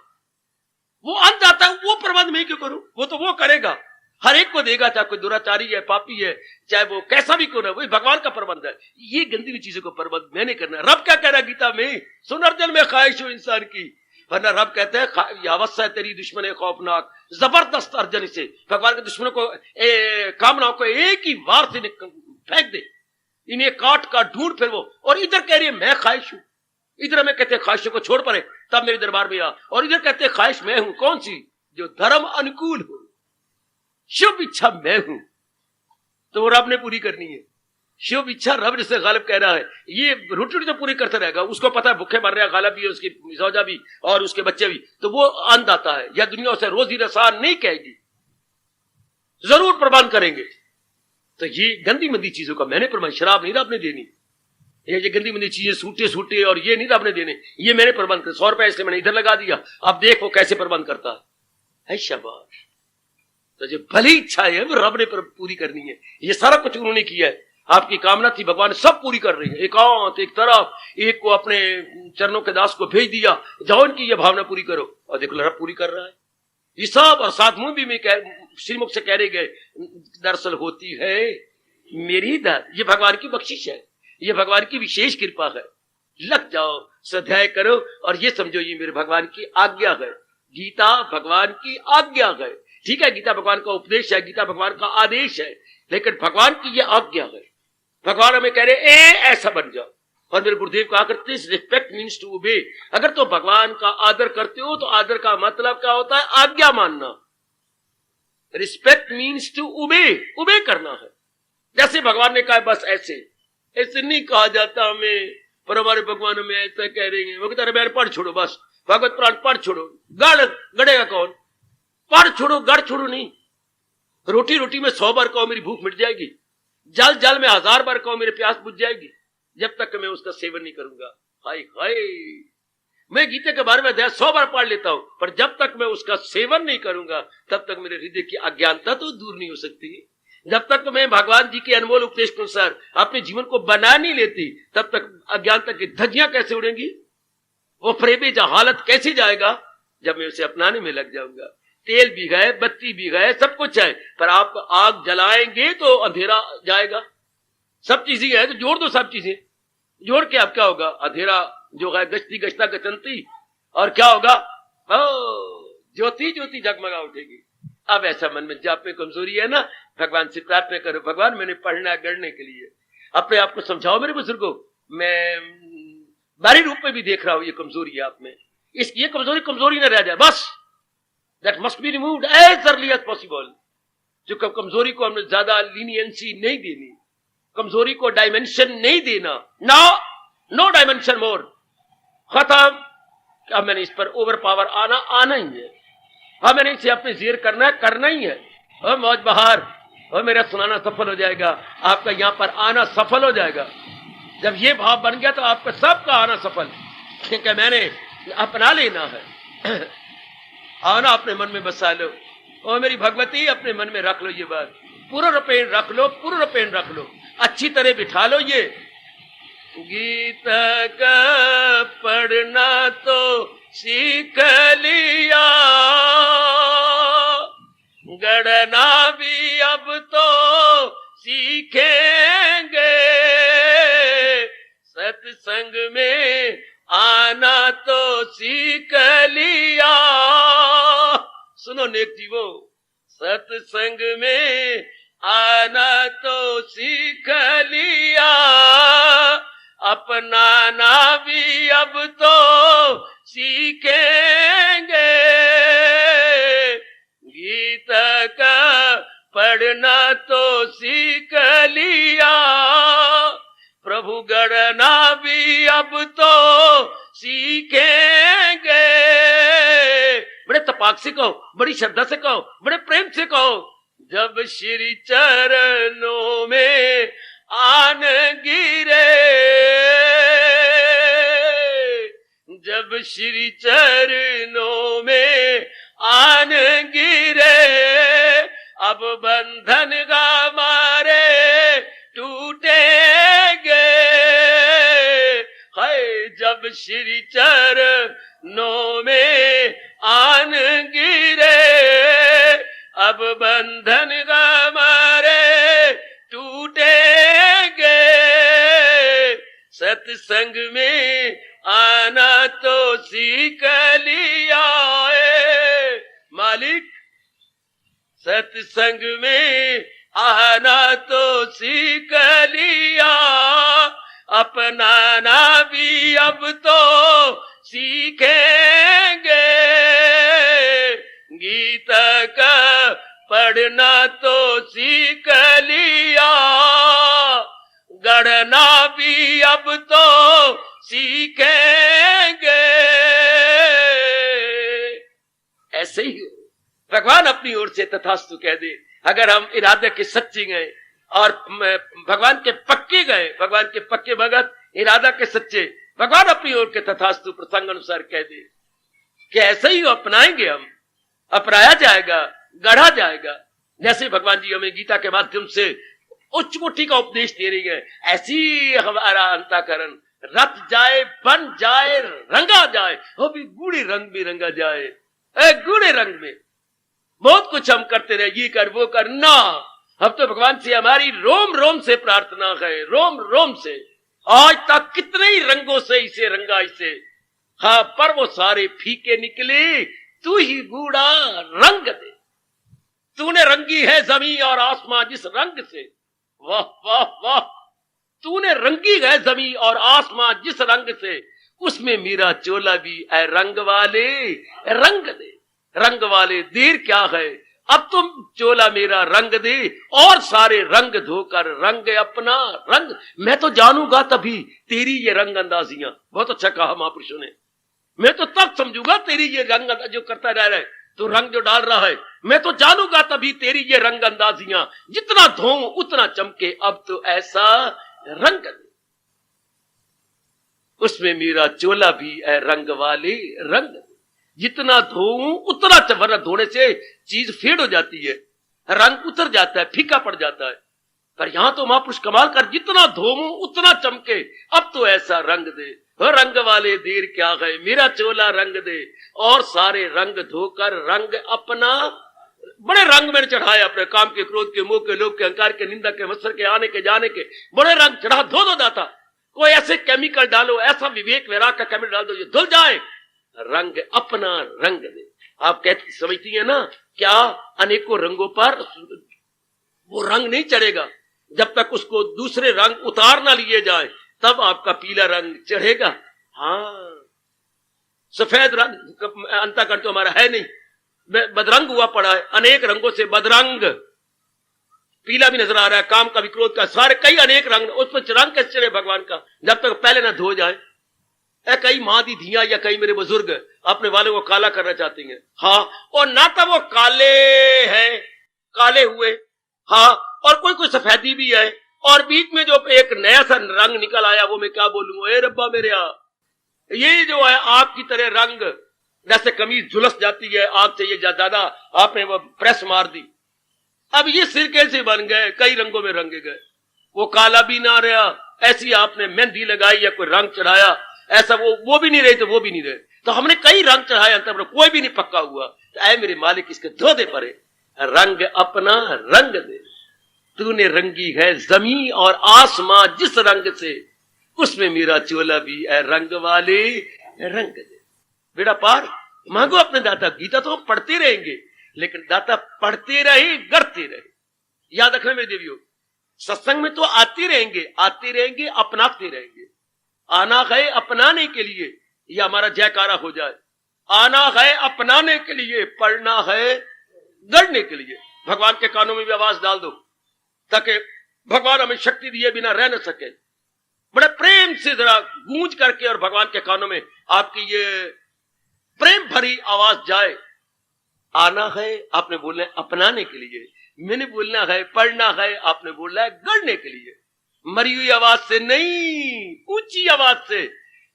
वो अन्नदाता है, वो प्रबंध मैं क्यों करूं, वो तो वो करेगा, हर एक को देगा, चाहे कोई दुराचारी है, पापी है, चाहे वो कैसा भी क्यों ना, वो भगवान का प्रबंध है, ये गंदी चीजों का प्रबंध मैंने करना है। रब क्या कह रहा है गीता में, सुन अर्जुन में ख्वाहिश हो इंसान की, वरना रब कहते हैं यावस्सा है तेरी दुश्मन है खौफनाक, जबरदस्त अर्जन से भगवान के दुश्मनों को कामनाओं को एक ही वार से फेंक दे, इन्हें काट का ढूंढ फिर वो, और इधर कह रही है मैं ख्वाहिश हूं, इधर हमें कहते हैं ख्वाहिशों को छोड़ पड़े तब मेरे दरबार में आ, और इधर कहते हैं ख्वाहिश मैं हूं, कौन सी, जो धर्म अनुकूल हो, शुभ इच्छा मैं हूं, तो वो रब ने पूरी करनी है, शुभ इच्छा रब जिससे गालिब कह रहा है, ये रोटी तो पूरी करता रहेगा, उसको पता है भूखे मर रहा है, गालिब भी है, उसकी सौजा भी और उसके बच्चे भी, तो वो अन्नदाता है, या दुनिया उसे रोजी रसा नहीं कहेगी, जरूर प्रबंध करेंगे। तो ये गंदी मंदी चीजों का मैंने प्रबंध, शराब नहीं रब ने देनी, ये गंदी मंदी चीजें सूटे सूटे और ये नहीं रब ने देने, ये मैंने प्रबंध कर, 100 रुपए इसलिए मैंने इधर लगा दिया, अब देखो कैसे प्रबंध करता है, शाबाश। तो जो भली इच्छा है वो रब ने पूरी करनी है, ये सारा कुछ उन्होंने किया है, आपकी कामना थी भगवान सब पूरी कर रही है, एकांत एक तरफ, एक को अपने चरणों के दास को भेज दिया, जाओ इनकी ये भावना पूरी करो, और देखो रब पूरी कर रहा है ये सब, और साथ मुंह भी में श्रीमुख से कह रहे गए, दरअसल होती है मेरी दात, ये भगवान की बख्शिश है, ये भगवान की विशेष कृपा है, लग जाओ स्वाध्याय करो और ये समझो ये मेरे भगवान की आज्ञा है, गीता भगवान की आज्ञा है, ठीक है, गीता भगवान का उपदेश है, गीता भगवान का आदेश है, लेकिन भगवान की ये आज्ञा है, भगवान हमें कह रहे ऐसा बन जाओ, और मेरे गुरुदेव कहा करते रिस्पेक्ट मीन्स टू ओबे, अगर तो भगवान का आदर करते हो तो आदर का मतलब क्या होता है, आज्ञा मानना, रिस्पेक्ट मीन्स टू ओबे, ओबे करना है, जैसे भगवान ने कहा बस ऐसे ऐसे नहीं कहा जाता हमें, पर हमारे भगवान हमें ऐसा कह रहे हैं, वो कहता है पढ़ छोड़ो, बस भगवत प्राण पढ़ छोड़ो, गड़ेगा कौन, पढ़ छोड़ो गढ़ छोड़ो नहीं, रोटी रोटी में 100 बार कहो मेरी भूख मिट जाएगी, जल जल में 1000 बार कहो मेरी प्यास बुझ जाएगी, जब तक मैं उसका सेवन नहीं करूंगा। हाय हाय, मैं गीता के बारे में 100 बार पढ़ लेता हूं, पर जब तक मैं उसका सेवन नहीं करूंगा तब तक मेरे हृदय की अज्ञानता तो दूर नहीं हो सकती, जब तक मैं भगवान जी के अनमोल उपदेश के अनुसार अपने जीवन को बना नहीं लेती तब तक अज्ञानता की धज्जियां कैसे उड़ेंगी, वो फरेबेजा हालत कैसे जाएगा, जब मैं उसे अपनाने में लग जाऊंगा। तेल भी गए, बत्ती भी गए, सब कुछ है, पर आप आग जलाएंगे तो अंधेरा जाएगा, सब चीजें है तो जोड़ दो, सब चीजें जोड़ के अब क्या होगा, अंधेरा जो है गश्ती गश्ता गचंती, और क्या होगा, ज्योति ज्योति जगमगा उठेगी। अब ऐसा मन में जब में कमजोरी है ना, भगवान से प्रार्थना करो, भगवान मैंने पढ़ना गढ़ने के लिए, अपने आप को समझाओ मेरे बुजुर्गों, मैं बाहरी रूप में भी देख रहा हूं ये कमजोरी है आप में, ये कमजोरी न रह जाए, बस that must be removed as early as possible. जो कमजोरी को हमने ज्यादा लीनियंसी नहीं देनी, कमजोरी को डायमेंशन नहीं देना, नो डायमेंशन मोर, खत्म। अब मैंने इस पर ओवर पावर आना ही है, हाँ मैंने इसे अपने जेर करना ही है, और मौज बहार, और मेरा सुनाना सफल हो जाएगा, आपका यहां पर आना सफल हो जाएगा। जब ये भाव बन गया तो आपका सबका आना सफल, क्योंकि मैंने अपना लेना है, आना अपने मन में बसा लो, और मेरी भगवती अपने मन में रख लो, ये बात पूर्ण रूपेण रख लो, पूर्ण रूपेण रख लो, अच्छी तरह बिठा लो। ये गीता का पढ़ना तो सीख लिया, गढ़ना भी अब तो सीख सीखेंगे, सत्संग में आना तो सीख लिया। सुनो नेक जीवो, सत्संग में आना तो सीख लिया, अपनाना भी अब तो सीखेंगे, गीत का पढ़ना तो सीख लिया, प्रभु गणना भी अब तो सीखेंगे। बड़े तपाक से कहो, बड़ी श्रद्धा से कहो, बड़े प्रेम से कहो, जब श्री चरणों में आन गिरे, जब श्री चरणों में आन गिरे, अब बंधन हमारे टूटेंगे। हाय जब श्री चरणों में आन गिरे, अब बंधन हमारे टूटेंगे, सत्संग में आना तो सीख लिया है मालिक, सत्संग में आना तो सीख लिया, अपनाना भी अब तो सीखेंगे, गीत का पढ़ना तो सीख लिया, गढ़ना भी अब तो सीखेंगे। ऐसे ही भगवान अपनी ओर से तथास्तु कह दे। अगर हम इरादे के सच्चे गए और भगवान के पक्के गए, भगवान के पक्के भगत इरादा के सच्चे, भगवान अपनी ओर के तथास्तु प्रसंग अनुसार कह दे कि ऐसे ही अपनाएंगे हम, अपनाया जाएगा, गढ़ा जाएगा। जैसे भगवान जी हमें गीता के माध्यम से उच्च कोटि का उपदेश दे रही है, ऐसी हमारा अंतःकरण रच जाए, बन जाए, रंगा जाए, वो भी गूढ़े रंग में रंगा जाए। गूढ़े रंग में बहुत कुछ हम करते रहे, ये कर वो कर ना, अब तो भगवान से हमारी रोम रोम से प्रार्थना है, रोम रोम से। आज तक कितने ही रंगों से इसे रंगा इसे, हाँ, पर वो सारे फीके निकले, तू ही गूढ़ा रंग दे। तूने रंगी है जमीन और आसमां जिस रंग से, वाह वाह वाह, तूने रंगी है जमीन और आसमां जिस रंग से, उसमें मेरा चोला भी है रंग वाले रंग दे। रंग वाले देर क्या है, अब तुम चोला मेरा रंग दे और सारे रंग धोकर रंग अपना रंग। मैं तो जानूंगा तभी तेरी ये रंग अंदाजियां, बहुत अच्छा कहा महापुरुषों ने, मैं तो तब समझूंगा तेरी ये रंग जो करता रह रहा है, तो रंग जो डाल रहा है, मैं तो जानूंगा तभी तेरी ये रंग अंदाजियां, जितना धोऊं उतना चमके, अब तो ऐसा रंग दे, उसमें मेरा चोला भी है रंग वाले रंग। जितना धोऊं उतना, वरना धोने से चीज फेड हो जाती है, रंग उतर जाता है, फीका पड़ जाता है। पर यहां तो महापुरुष कमाल कर, जितना धोऊं उतना चमके, अब तो ऐसा रंग दे, रंग वाले देर क्या है, मेरा चोला रंग दे और सारे रंग धोकर रंग अपना। बड़े रंग मैंने चढ़ाया अपने काम के, क्रोध के, मोह के, लोभ के, अहंकार के, निंदा के, मत्सर के, आने के जाने के, बड़े रंग चढ़ा, धो दो दाता। कोई ऐसे केमिकल डालो, ऐसा विवेक वैराग का केमिकल डाल दो जो धुल जाए, रंग अपना रंग दे। आप कहती समझती है ना, क्या अनेकों रंगों पर वो रंग नहीं चढ़ेगा जब तक उसको दूसरे रंग उतार ना लिए जाए, तब आपका पीला रंग चढ़ेगा। हाँ, सफेद रंग अंतःकरण तो हमारा है नहीं, बदरंग हुआ पड़ा है, अनेक रंगों से बदरंग, पीला भी नजर आ रहा है, काम का भी, क्रोध का, सारे कई अनेक रंग, उस पर रंग कैसे चढ़े भगवान का, जब तक पहले ना धो जाए। कई माँ दी धिया या कई मेरे बुजुर्ग अपने वालों को काला करना चाहती हैं, हाँ, और ना तो वो काले हैं, काले हुए, हाँ, और कोई कोई सफेदी भी है, और बीच में जो एक नया सा रंग निकल आया, वो मैं क्या बोलूं, ए रब्बा मेरे ये जो है आग की तरह रंग, जैसे कमीज झुलस जाती है आग से, ये ज्यादा आपने वो प्रेस मार दी, अब ये सिरके से बन गए, कई रंगों में रंगे गए, वो काला भी ना रहा, ऐसी आपने मेहंदी लगाई या कोई रंग चढ़ाया, ऐसा वो भी नहीं रहे तो वो भी नहीं रहे, तो हमने कई रंग चढ़ाए, अंतर कोई भी नहीं पक्का हुआ। तो ऐ मेरे मालिक, इसके धो दे परे, रंग अपना रंग दे। तूने रंगी है जमीन और आसमां जिस रंग से, उसमें मेरा चोला भी है रंग वाले रंग दे। बेड़ा पार मांगो अपने दाता। गीता तो हम पढ़ते रहेंगे, लेकिन दाता पढ़ते रहे, गढ़ते रहे। याद रखना मेरे देवियों, सत्संग में तो आते रहेंगे, अपनाते रहेंगे। आना है अपनाने के लिए, यह हमारा जयकारा हो जाए। आना है अपनाने के लिए, पढ़ना है गढ़ने के लिए। भगवान के कानों में भी आवाज डाल दो, ताकि भगवान हमें शक्ति दिए बिना रह न सके। बड़े प्रेम से जरा गूंज करके और भगवान के कानों में आपकी ये प्रेम भरी आवाज जाए। आना है आपने बोलना है अपनाने के लिए, मैंने बोलना है पढ़ना है, आपने बोलना है गढ़ने के लिए। मरी हुई आवाज से नहीं, ऊंची आवाज से,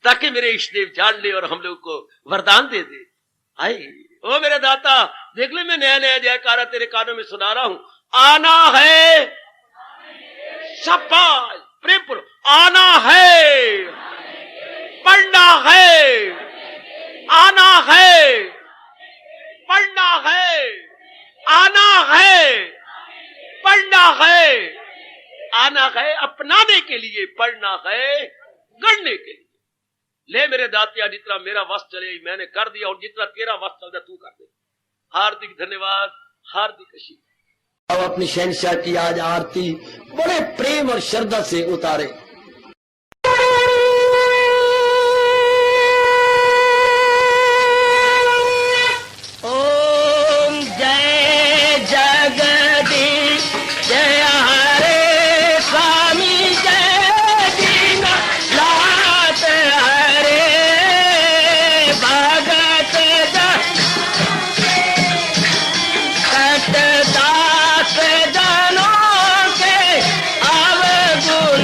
ताकि मेरे इष्टदेव जान ले और हम लोग को वरदान दे दे। आई ओ मेरे दाता, देख ले मैं नया नया जयकारा तेरे कानों में सुना रहा हूं। आना है, शाबाश, प्रेम पूर्वक आना है, पढ़ना है, आना है, पढ़ना है, आना है, पढ़ना है, आना है अपनाने के लिए, पढ़ना है गढ़ने के लिए। ले मेरे दातिया, जितना मेरा वश चले मैंने कर दिया, और जितना तेरा वश चल रहा तू कर दे। हार्दिक धन्यवाद, हार्दिक आशीर्वाद। अब अपनी शहंशाह की आज आरती बड़े प्रेम और श्रद्धा से उतारे। ओम जय जगदीश जय हरे स्वामी, जय दीना लात हरे भगत दास जनों के अवगुण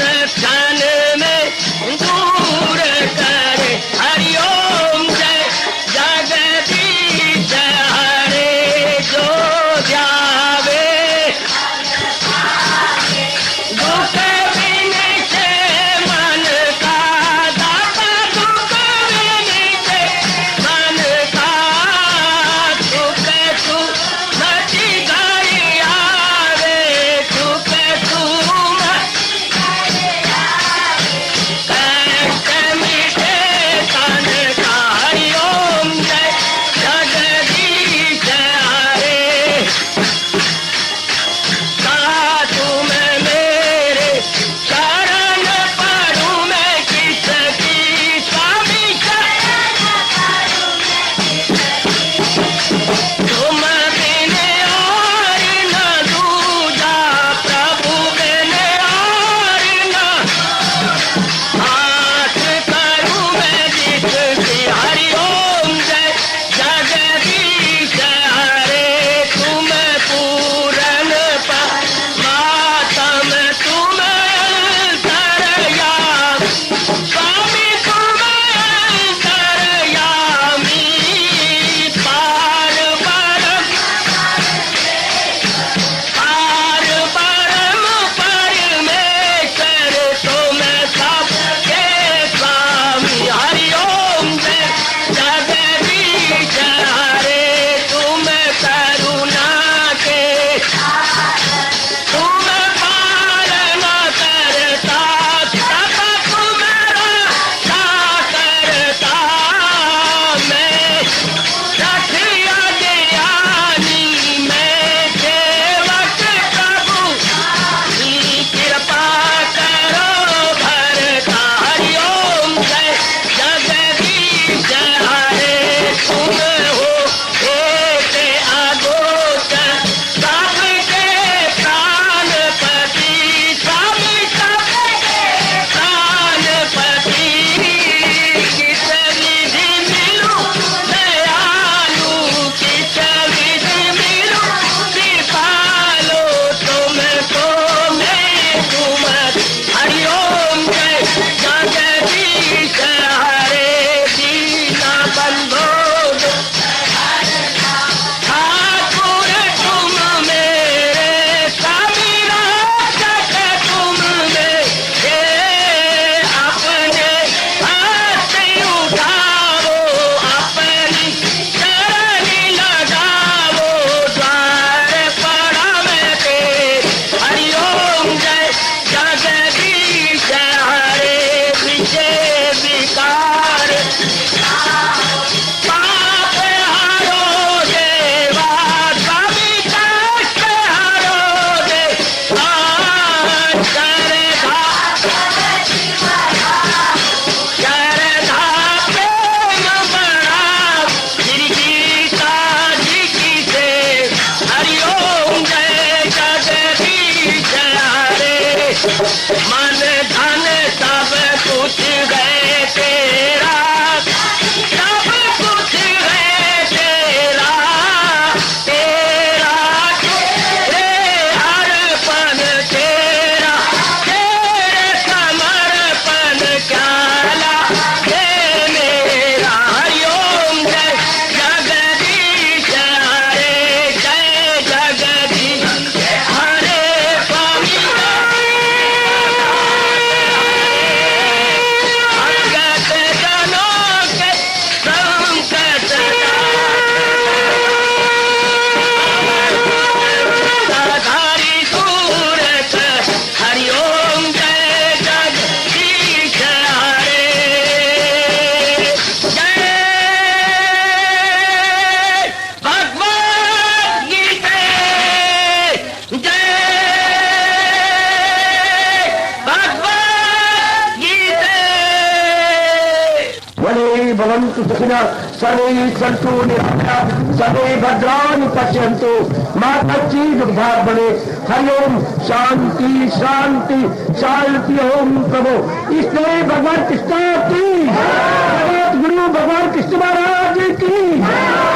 भवन्तु सुखिनः सर्वे सन्तु निरामयाः सर्वे भद्राणि पश्यन्तु मा कश्चित् दुर्भाग् भवेत्। हरि ओम शांति शांति शांति। ओम प्रभु इसलिए भगवान कृष्ण की जगत गुरु भगवान कृष्ण महाराज की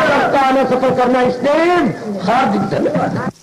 सप्ताह सफल करना इसलिए हार्दिक धन्यवाद।